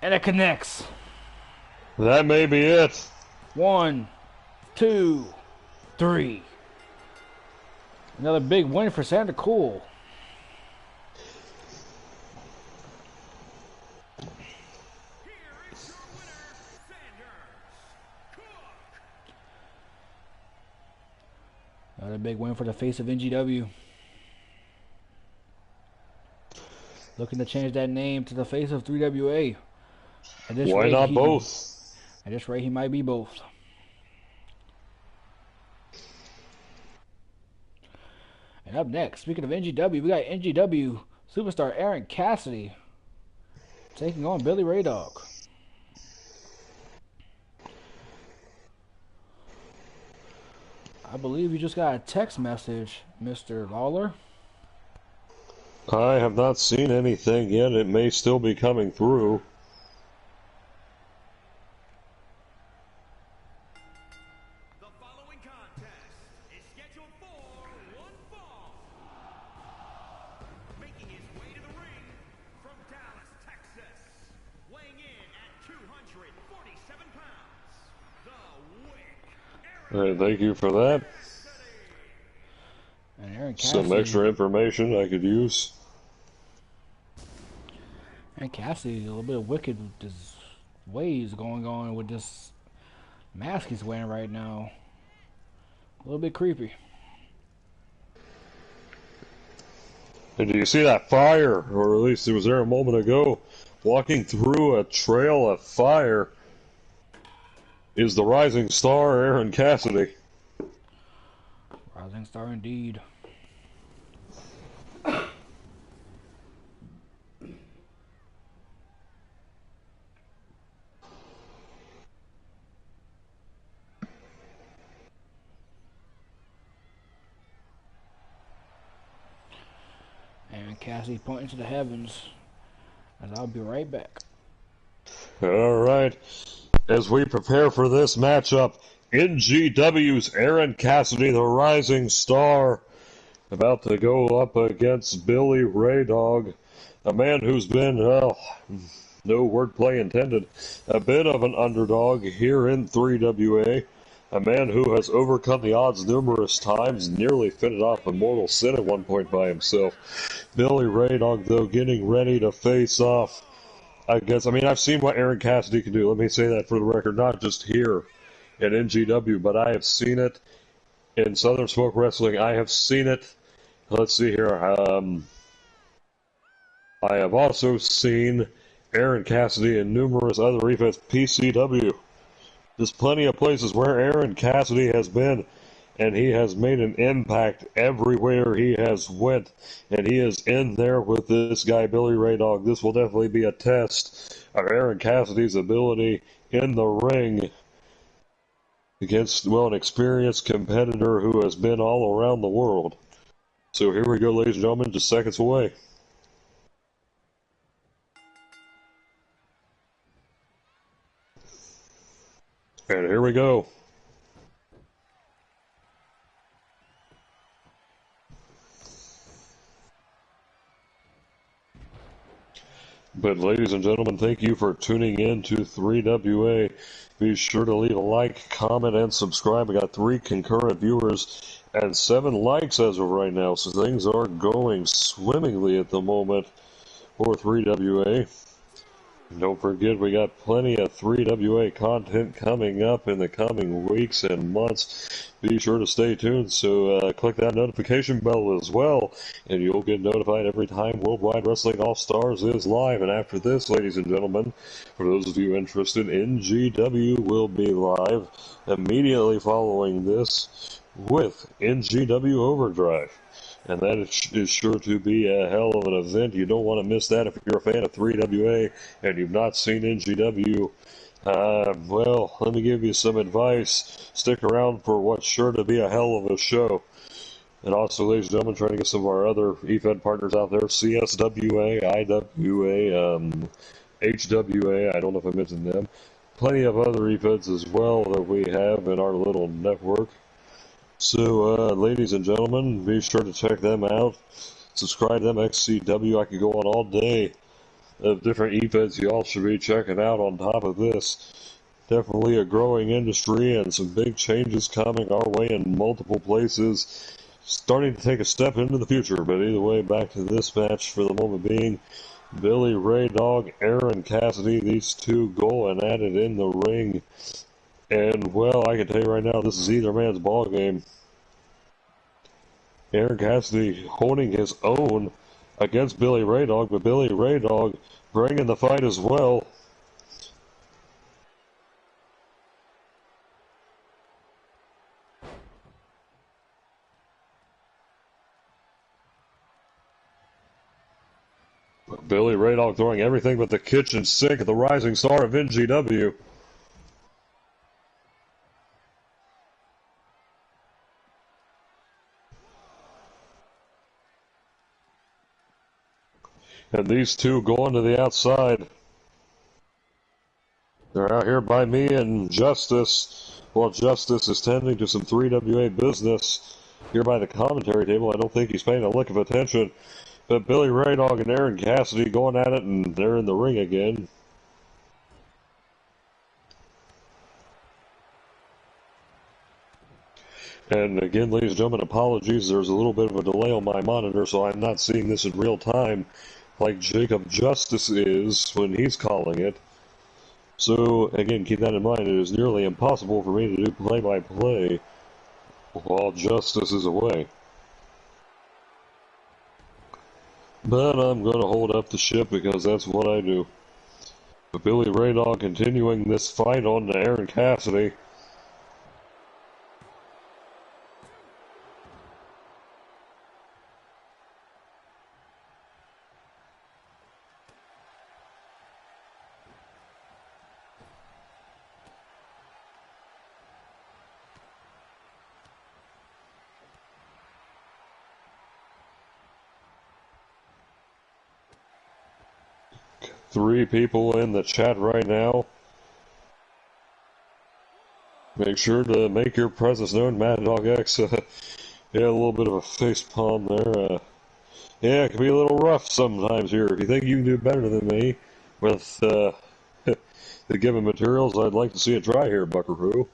And it connects. That may be it. 1, 2, 3. Another big win for Sandra Cole. Another big win for the face of NGW. Looking to change that name to the face of 3WA. Why not both? At this rate, he might be both. And up next, speaking of NGW, we got NGW superstar Aaron Cassidy taking on Billy Ray Dog. I believe you just got a text message, Mr. Lawler. I have not seen anything yet. It may still be coming through. The following contest is scheduled for one fall. Making his way to the ring from Dallas, Texas, weighing in at 247 pounds, the Wick. Thank you for that. And Aaron Cassidy, some extra information I could use. Aaron Cassidy, a little bit of wicked with his ways going on with this mask he's wearing right now. A little bit creepy. And do you see that fire? Or at least it was there a moment ago. Walking through a trail of fire is the rising star, Aaron Cassidy. Rising star indeed. Cassidy pointing to the heavens. And I'll be right back. Alright, as we prepare for this matchup, NGW's Aaron Cassidy, the rising star, about to go up against Billy Ray Dog, a man who's been, well, no wordplay intended, a bit of an underdog here in 3WA. A man who has overcome the odds numerous times, nearly fended off a mortal sin at one point by himself. Billy Ray Dog, though, getting ready to face off. I've seen what Aaron Cassidy can do. Let me say that for the record, not just here at NGW, but I have seen it in Southern Smoke Wrestling. I have seen it. Let's see here. I have also seen Aaron Cassidy in numerous other events. PCW. There's plenty of places where Aaron Cassidy has been, and he has made an impact everywhere he has went, and he is in there with this guy, Billy Ray Dog. This will definitely be a test of Aaron Cassidy's ability in the ring against, well, an experienced competitor who has been all around the world. So here we go, ladies and gentlemen, just seconds away. And here we go. But ladies and gentlemen, thank you for tuning in to 3WA. Be sure to leave a like, comment, and subscribe. We got 3 concurrent viewers and 7 likes as of right now, so things are going swimmingly at the moment for 3WA. Don't forget, we got plenty of 3WA content coming up in the coming weeks and months. Be sure to stay tuned, so click that notification bell as well, and you'll get notified every time Worldwide Wrestling All-Stars is live. And after this, ladies and gentlemen, for those of you interested, NGW will be live immediately following this with NGW Overdrive. And that is sure to be a hell of an event. You don't want to miss that if you're a fan of 3WA and you've not seen NGW. Well, let me give you some advice. Stick around for what's sure to be a hell of a show. And also, ladies and gentlemen, trying to get some of our other EFED partners out there. CSWA, IWA, HWA, I don't know if I mentioned them. Plenty of other EFEDs as well that we have in our little network. So, ladies and gentlemen, be sure to check them out. Subscribe to them, XCW. I could go on all day of different EFEDs you all should be checking out on top of this. Definitely a growing industry and some big changes coming our way in multiple places. Starting to take a step into the future, but either way, back to this match for the moment being. Billy Ray Dog, Aaron Cassidy, these two going at it in the ring. And, well, I can tell you right now, this is either man's ball game. Aaron Cassidy holding his own against Billy Ray Dog, but Billy Ray Dog bringing the fight as well. Billy Ray Dog throwing everything but the kitchen sink at the rising star of NGW. And these two going to the outside. They're out here by me and Justice. Well, Justice is tending to some 3WA business here by the commentary table. I don't think he's paying a lick of attention. But Billy Ray Dog and Aaron Cassidy going at it, and they're in the ring again. And again, ladies and gentlemen, apologies. There's a little bit of a delay on my monitor, so I'm not seeing this in real time like Jacob Justice is when he's calling it. So, again, keep that in mind. It is nearly impossible for me to do play-by-play while Justice is away. But I'm going to hold up the ship because that's what I do. But Billy Ray Dog continuing this fight on to Aaron Cassidy. 3 people in the chat right now. Make sure to make your presence known, Mad Dog X. Yeah, a little bit of a face palm there. Yeah, it can be a little rough sometimes here. If you think you can do better than me with the given materials, I'd like to see it try here, Buckaroo.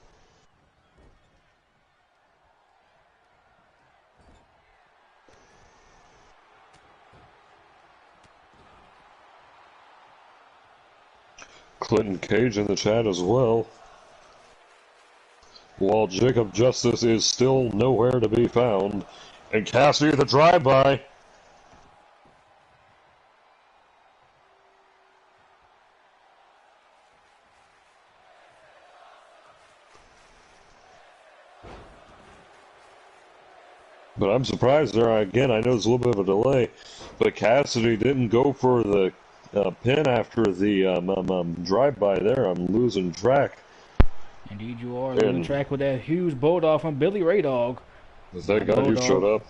Clinton Cage in the chat as well. While Jacob Justice is still nowhere to be found. And Cassidy the drive-by. But I'm surprised there, again, I know there's a little bit of a delay, but Cassidy didn't go for the pin after the drive-by there. I'm losing track. Indeed you are. Losing track with that huge bulldog from Billy Ray Dog. Thank God you showed up.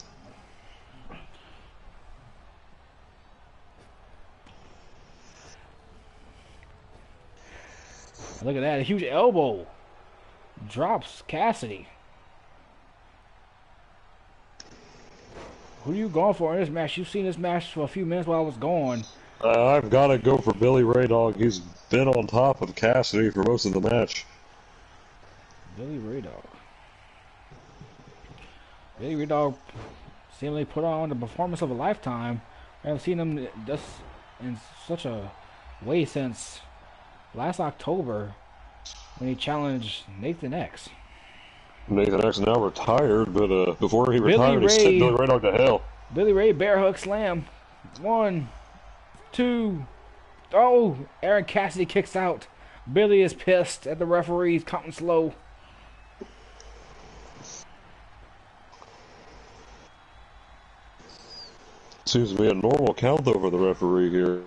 Look at that. A huge elbow. Drops Cassidy. Who are you going for in this match? You've seen this match for a few minutes while I was gone. I've got to go for Billy Ray Dog. He's been on top of Cassidy for most of the match. Billy Ray Dog. Billy Ray Dog seemingly put on the performance of a lifetime. I haven't seen him just in such a way since last October when he challenged Nathan X. Nathan X now retired, but before he retired, he sent Billy Ray Dog to hell. Billy Ray bear hug slam. 1, 2. Oh, Aaron Cassidy kicks out. Billy is pissed at the referees counting slow. Seems to be a normal count over the referee here.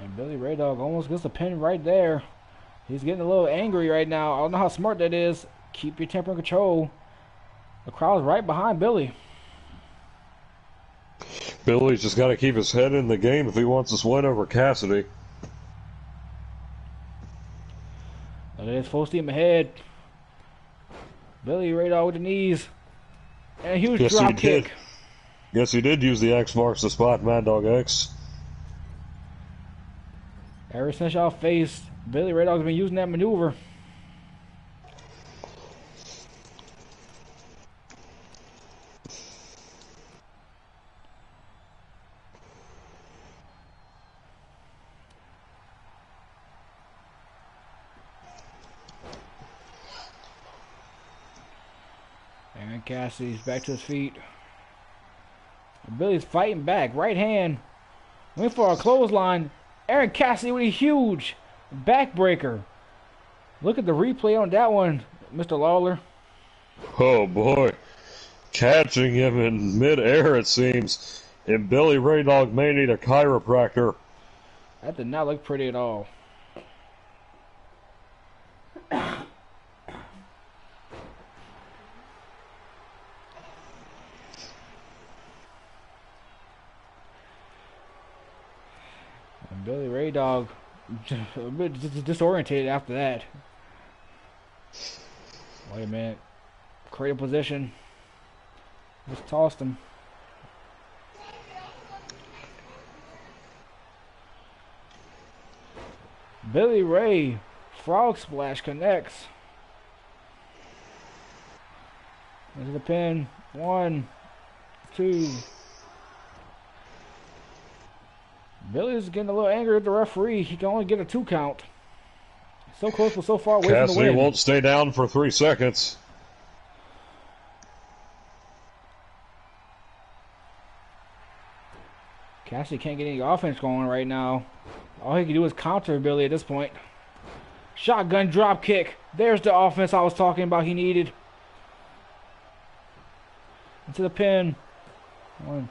And Billy Ray Dog almost gets the pin right there. He's getting a little angry right now. I don't know how smart that is. Keep your temper in control. The crowd's right behind Billy. Billy's just got to keep his head in the game if he wants this win over Cassidy. Look at this, full steam ahead. Billy Ray Dog with the knees. And a huge drop kick. Yes, he did use the X marks the spot, Mad Dog X. Ever since y'all faced, Billy Ray Dog's been using that maneuver. Aaron Cassidy's back to his feet. Billy's fighting back. Right hand. Went for a clothesline. Aaron Cassidy with a huge backbreaker. Look at the replay on that one, Mr. Lawler. Oh boy. Catching him in mid-air, it seems. And Billy Ray Dog may need a chiropractor. That did not look pretty at all. Billy Ray Dog a bit disorientated after that. Wait a minute. Creative position. Just tossed him. Billy Ray frog splash connects. Into the pin. 1, 2. Billy's getting a little angry at the referee. He can only get a 2 count. So close but so far away from the win. Cassidy won't stay down for 3 seconds. Cassidy can't get any offense going right now. All he can do is counter Billy at this point. Shotgun drop kick. There's the offense I was talking about he needed. Into the pin. 1,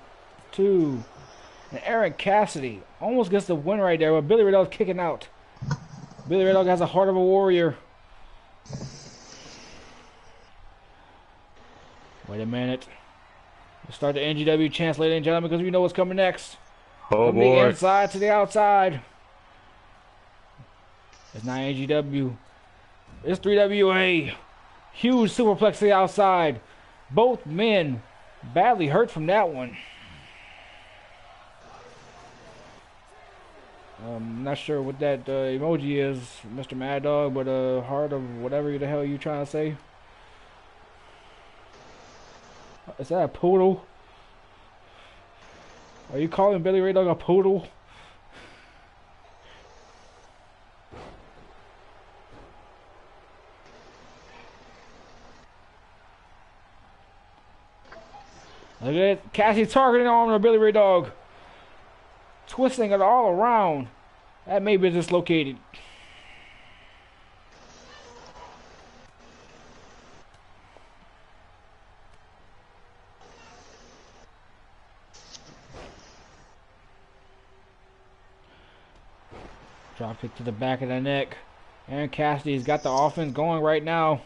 2. And Aaron Cassidy almost gets the win right there, but Billy Ray Dog's kicking out. Billy Ray Dog has a heart of a warrior. Wait a minute. Let's start the NGW chance, ladies and gentlemen, because we know what's coming next. Oh From the boy. inside to the outside. It's not NGW. It's 3WA. Huge superplex to the outside. Both men badly hurt from that one. I'm not sure what that emoji is, Mr. Mad Dog, but heart of whatever the hell you trying to say. Is that a poodle? Are you calling Billy Ray Dog a poodle? Look at it. Cassie targeting the arm of Billy Ray Dog. Twisting it all around. That may be dislocated. Drop kick to the back of the neck. Aaron Cassidy's got the offense going right now.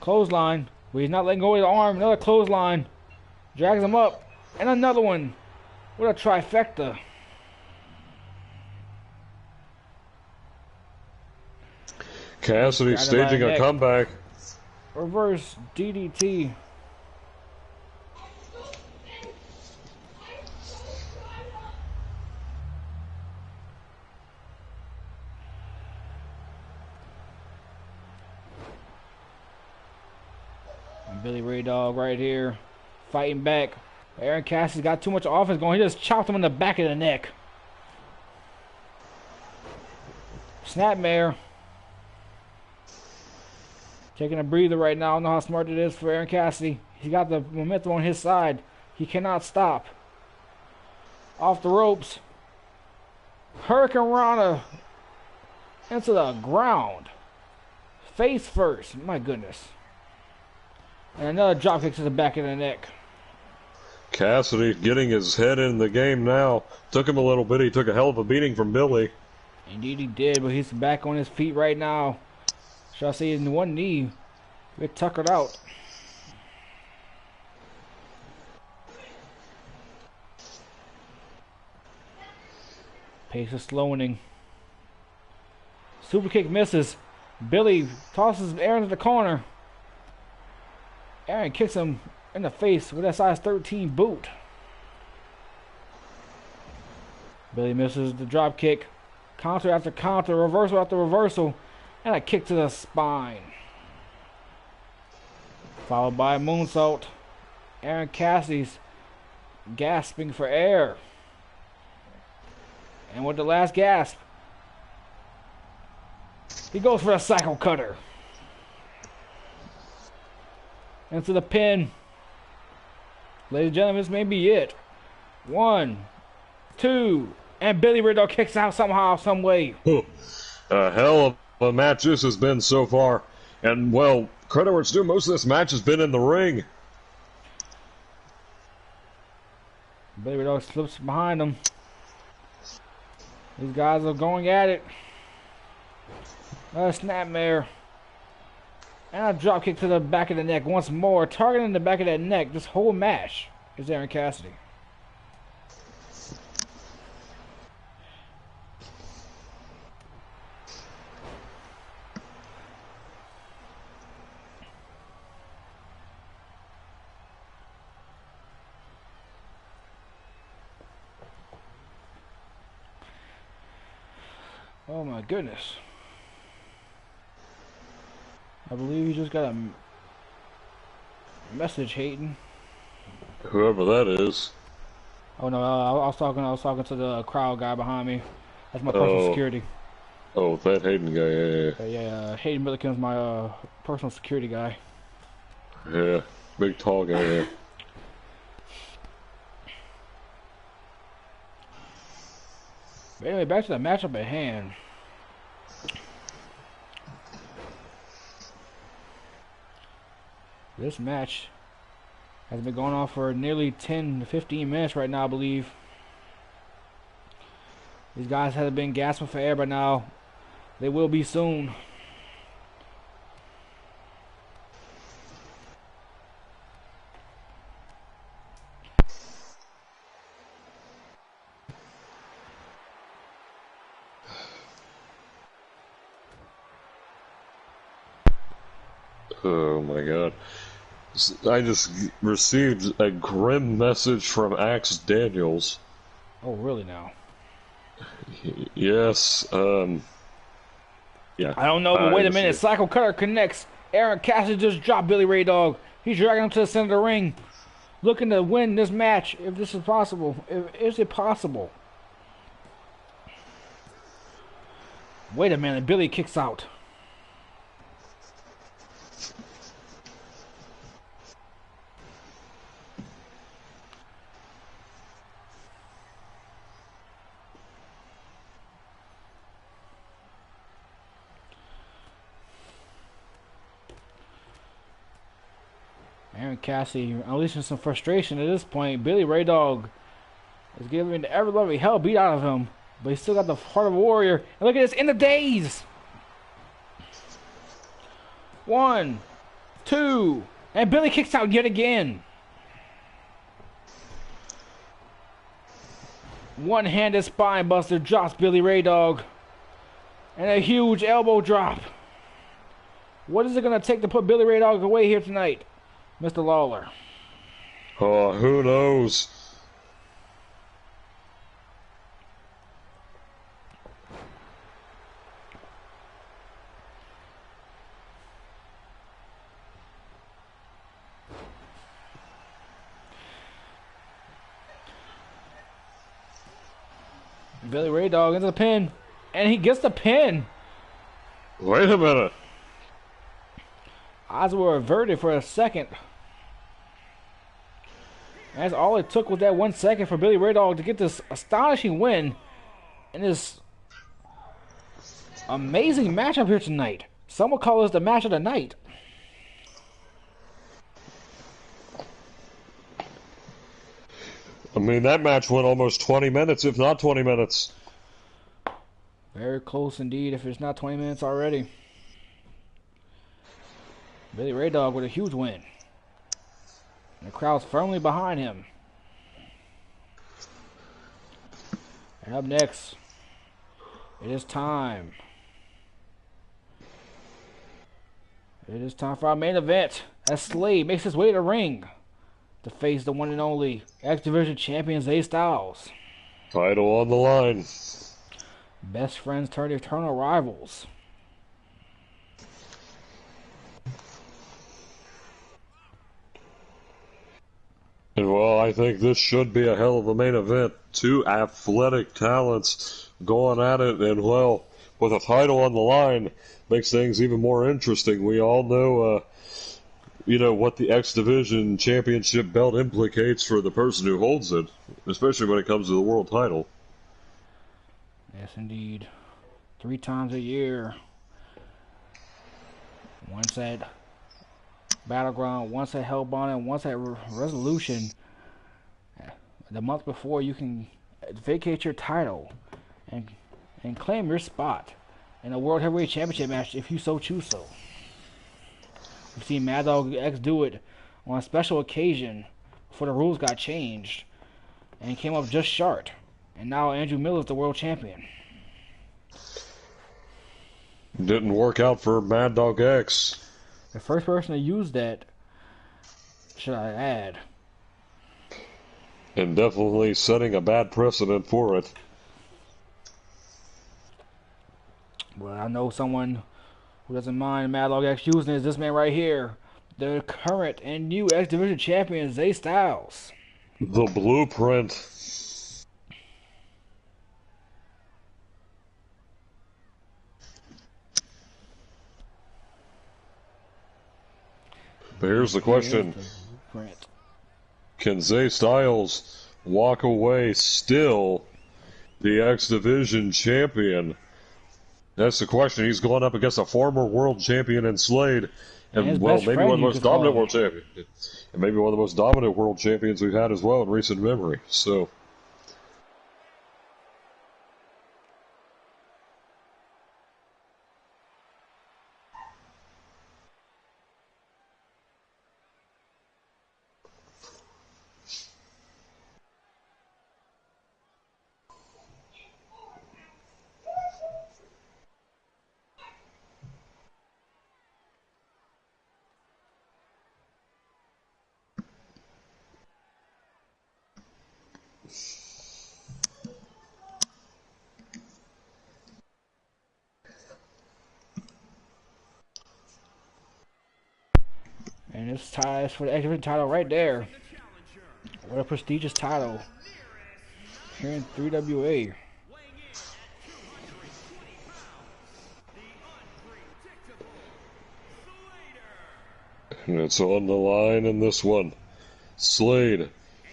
Clothesline. But he's not letting go of the arm. Another clothesline. Drags him up. And another one. What a trifecta. Cassidy staging a comeback. Reverse DDT. And Billy Ray Dog right here. Fighting back. Aaron Cassidy's got too much offense going. He just chopped him in the back of the neck. Snapmare. Taking a breather right now. I don't know how smart it is for Aaron Cassidy. He got the momentum on his side. He cannot stop. Off the ropes. Hurricane Rana into the ground. Face first. My goodness. And another dropkick to the back of the neck. Cassidy getting his head in the game now. Took him a little bit. He took a hell of a beating from Billy. Indeed he did, but he's back on his feet right now. Shall I say in one knee. Get tuckered out. Pace is slowing. Super kick misses. Billy tosses Aaron to the corner. Aaron kicks him in the face with that size 13 boot. Billy misses the drop kick. Counter after counter. Reversal after reversal. And a kick to the spine. Followed by a moonsault. Aaron Cassidy's gasping for air. And with the last gasp, he goes for a cycle cutter. Into the pin. Ladies and gentlemen, this may be it. 1, 2, and Billy Ray Dog kicks out somehow, some way. A hell of a match this has been so far. And, well, credit where it's due, most of this match has been in the ring. Billy Ray Dog slips behind him. These guys are going at it. Another snapmare. And a drop kick to the back of the neck once more. Targeting the back of that neck. This whole match is Aaron Cassidy. Oh my goodness. I believe you just got a message, Hayden. Whoever that is. Oh no, I was talking to the crowd guy behind me. That's my personal security. Oh, that Hayden guy, Yeah, Hayden Milliken's my personal security guy. Yeah, big tall guy, yeah. But anyway, back to the matchup at hand. This match has been going on for nearly 10 to 15 minutes right now, I believe. These guys have been gasping for air by now. They will be soon. Oh my god. I just received a grim message from Axe Daniels. Oh, really now? Yes, yeah. I don't know, but I wait a minute. just, Psycho Cutter connects. Aaron Cassidy just dropped Billy Ray Dog. He's dragging him to the center of the ring, looking to win this match. If this is possible, is it possible? Wait a minute. Billy kicks out. Aaron Cassidy unleashing some frustration at this point. Billy Ray Dog is giving every lovely hell beat out of him, but he's still got the heart of a warrior. And look at this, in the days. 1, 2, and Billy kicks out yet again. One-handed spine buster drops Billy Ray Dog, and a huge elbow drop. What is it gonna take to put Billy Ray Dog away here tonight, Mr. Lawler? oh, who knows? Billy Ray Dog into the pin, and he gets the pin. Wait a minute. Odds were averted for a second. That's all it took was that 1 second for Billy Ray Dog to get this astonishing win in this amazing matchup here tonight. Some would call this the match of the night. I mean, that match went almost 20 minutes, if not 20 minutes. Very close indeed, if it's not 20 minutes already. Billy Ray Dog with a huge win. And the crowd's firmly behind him. And up next, it is time. It is time for our main event, as Slade makes his way to the ring to face the one and only X Division champion Zay Styles. Title on the line. Best friends turn eternal rivals. And well, I think this should be a hell of a main event. Two athletic talents going at it, and well, with a title on the line, makes things even more interesting. We all know, what the X Division Championship belt implicates for the person who holds it, especially when it comes to the world title. Yes, indeed. 3 times a year. Once at Battleground, once at Hellbound, and once at Resolution. The month before, you can vacate your title and claim your spot in a World Heavyweight Championship match if you so choose so. We've seen Mad Dog X do it on a special occasion before the rules got changed and came up just short. And now Andrew Miller is the world champion. Didn't work out for Mad Dog X. The first person to use that, should I add. And definitely setting a bad precedent for it. Well, I know someone who doesn't mind Mad Dog X using it is this man right here. The current and new X Division champion, Zay Styles. The Blueprint. But here's the question. Can Zay Styles walk away still the X Division champion? That's the question. He's going up against a former world champion in Slade. And, well, maybe one of the most dominant world champions. And maybe one of the most dominant world champions we've had as well in recent memory. So... And it's ties for the X Division title right there. What a prestigious title here in 3WA. And it's on the line in this one. Slade,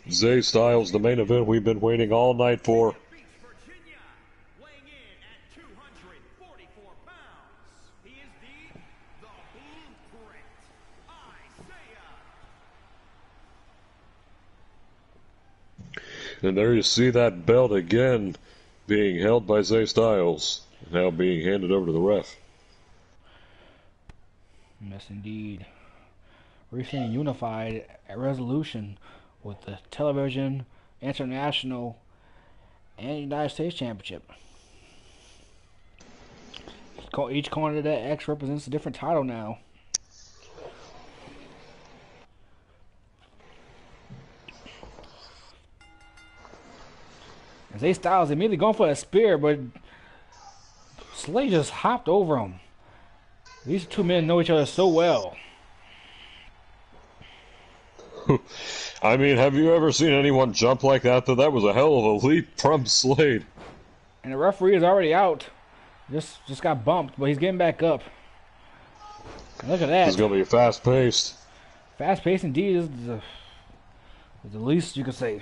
Zay Styles, the main event we've been waiting all night for. And there you see that belt again being held by Zay Styles, now being handed over to the ref. Yes, indeed. Recently unified a resolution with the Television, International, and United States Championship. Each corner of that X represents a different title now. And Zay Styles immediately going for a spear, but Slade just hopped over him. These two men know each other so well. I mean, have you ever seen anyone jump like that? That was a hell of a leap from Slade. And the referee is already out. Just got bumped, but he's getting back up. And look at that. This is going to be fast-paced. Fast-paced indeed is the least you could say.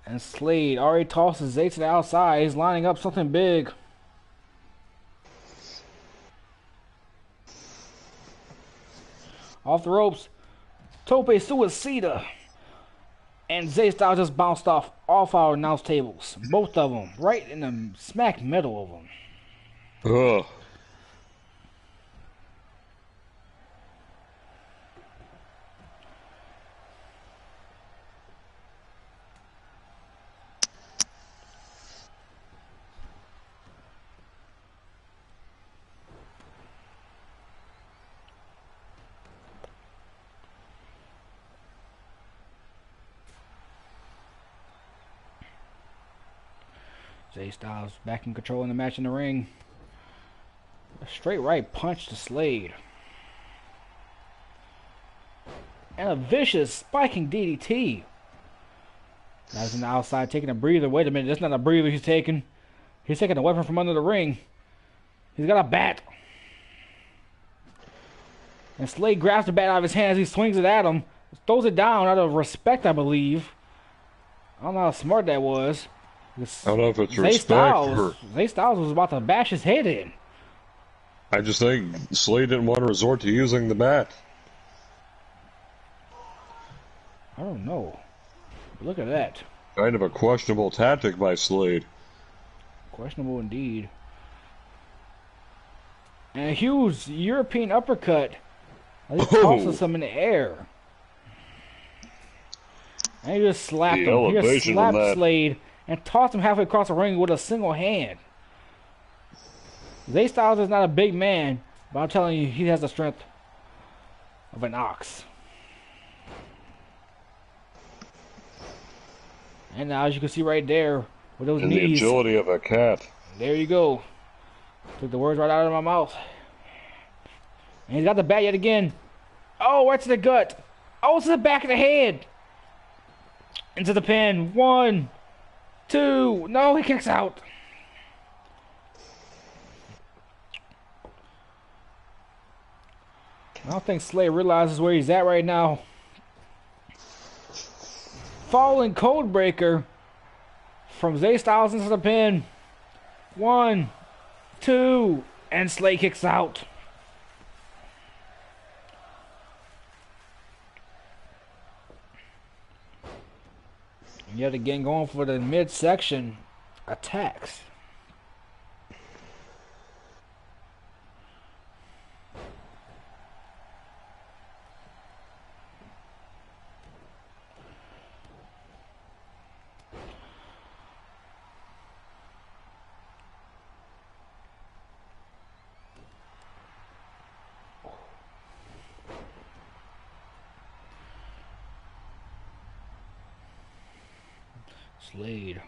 And Slade already tosses Zay to the outside. He's lining up something big. Off the ropes. Tope Suicida. And Zay Styles just bounced off our announce tables. Both of them. Right in the smack middle of them. Ugh. Zay Styles back in control in the match in the ring. A straight right punch to Slade. And a vicious spiking DDT. Now he's on the outside taking a breather. Wait a minute, that's not a breather he's taking. He's taking a weapon from under the ring. He's got a bat. And Slade grabs the bat out of his hand as he swings it at him. Throws it down out of respect, I believe. I don't know how smart that was. I don't know if it's respect or... Zay Styles was about to bash his head in. I just think Slade didn't want to resort to using the bat. I don't know. Look at that. Kind of a questionable tactic by Slade. Questionable indeed. And a huge European uppercut. He tosses him in the air. And he just slapped him. He just slapped Slade and tossed him halfway across the ring with a single hand. Zay Styles is not a big man, but I'm telling you, he has the strength of an ox. And now, as you can see right there, with those and knees. The agility of a cat. There you go. Took the words right out of my mouth. And he's got the bat yet again. Oh, right to the gut. Oh, to the back of the head. Into the pin. 1, 2. No, he kicks out. I don't think Slade realizes where he's at right now. Falling Codebreaker from Zay Styles into the pin. 1, 2, and Slade kicks out. Yet again, going for the midsection attacks. Slade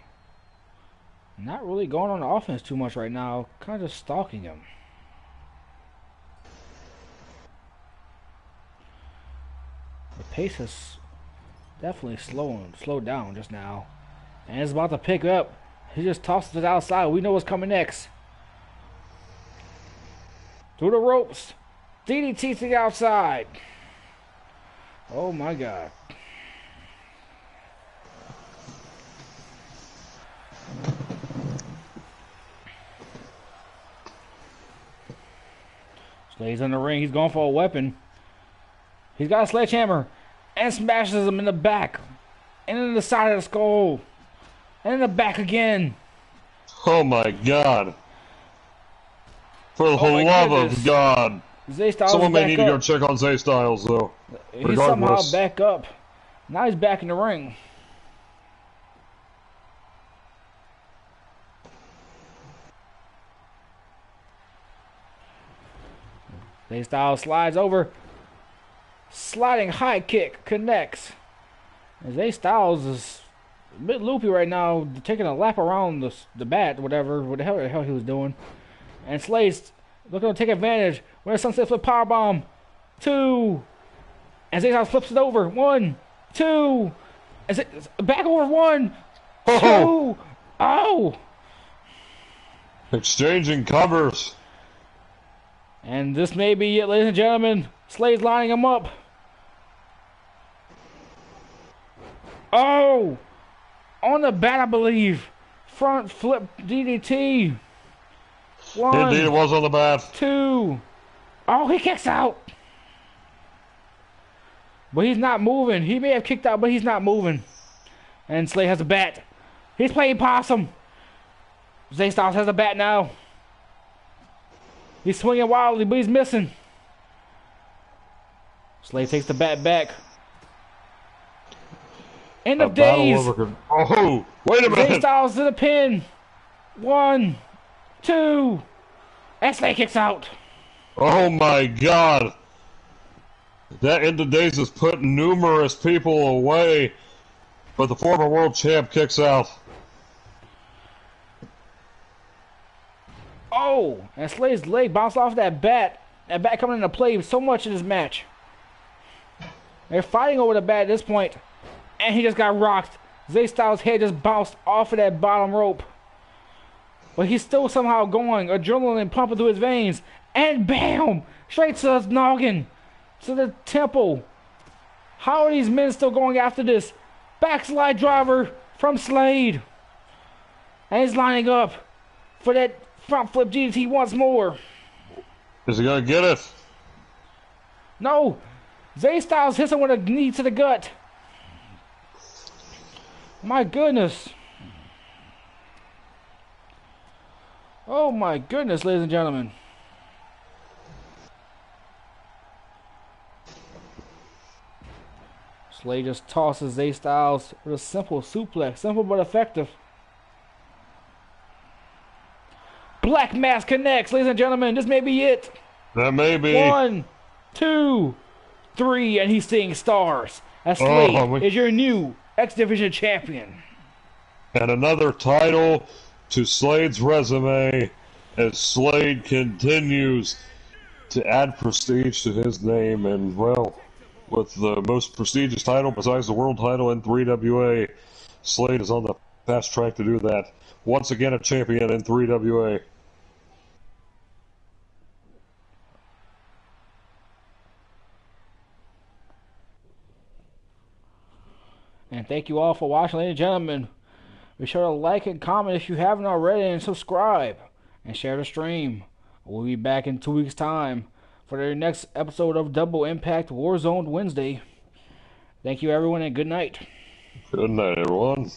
Not really going on the offense too much right now. Kind of just stalking him. The pace has definitely slowed down just now. And it's about to pick up. He just tosses it outside. We know what's coming next. Through the ropes. DDT to the outside. Oh my God. Slade's in the ring. He's going for a weapon. He's got a sledgehammer. And smashes him in the back. And in the side of the skull. And in the back again. Oh my God. For the love of God. Zay Styles Someone may need to go up. check on Zay Styles, though. He's somehow back up. Now he's back in the ring. Zay Styles slides over. Sliding high kick connects. And Zay Styles is a bit loopy right now, taking a lap around the bat, what the hell he was doing. And Slade's looking to take advantage. When a sunset flip powerbomb. 2. And Zay Styles flips it over. 1, 2. And back over 1, 2. Oh! Exchanging covers. And this may be it, ladies and gentlemen. Slade's lining him up. Oh! On the bat, I believe. Front flip DDT. 1. Indeed, it was on the bat. 2. Oh, he kicks out. But he's not moving. He may have kicked out, but he's not moving. And Slade has a bat. He's playing possum. Zay Styles has a bat now. He's swinging wildly, but he's missing. Slade takes the bat back. End of days. Oh, wait a minute. Zay Styles to the pin. 1, 2. And Slade kicks out. Oh my God. That end of days has put numerous people away, but the former world champ kicks out. Oh, and Slade's leg bounced off that bat. That bat coming into play so much in this match. They're fighting over the bat at this point. And he just got rocked. Zay Styles' head just bounced off of that bottom rope. But he's still somehow going. Adrenaline pumping through his veins. And bam! Straight to his noggin. To the temple. How are these men still going after this? Backslide driver from Slade. And he's lining up for that front flip DDT once more. Is he going to get it? No. Zay Styles hits him with a knee to the gut. My goodness. Oh my goodness, ladies and gentlemen. Slade just tosses Zay Styles with a simple suplex. Simple but effective. Black Mass connects, ladies and gentlemen. This may be it. That may be. 1, 2, 3, and he's seeing stars. As Slade is your new X Division champion. And another title to Slade's resume as Slade continues to add prestige to his name. And, well, with the most prestigious title besides the world title in 3WA, Slade is on the fast track to do that. Once again, a champion in 3WA. And thank you all for watching, ladies and gentlemen. Be sure to like and comment if you haven't already, and subscribe and share the stream. We'll be back in 2 weeks' time for the next episode of Double Impact Warzone Wednesday. Thank you, everyone, and good night. Good night, everyone.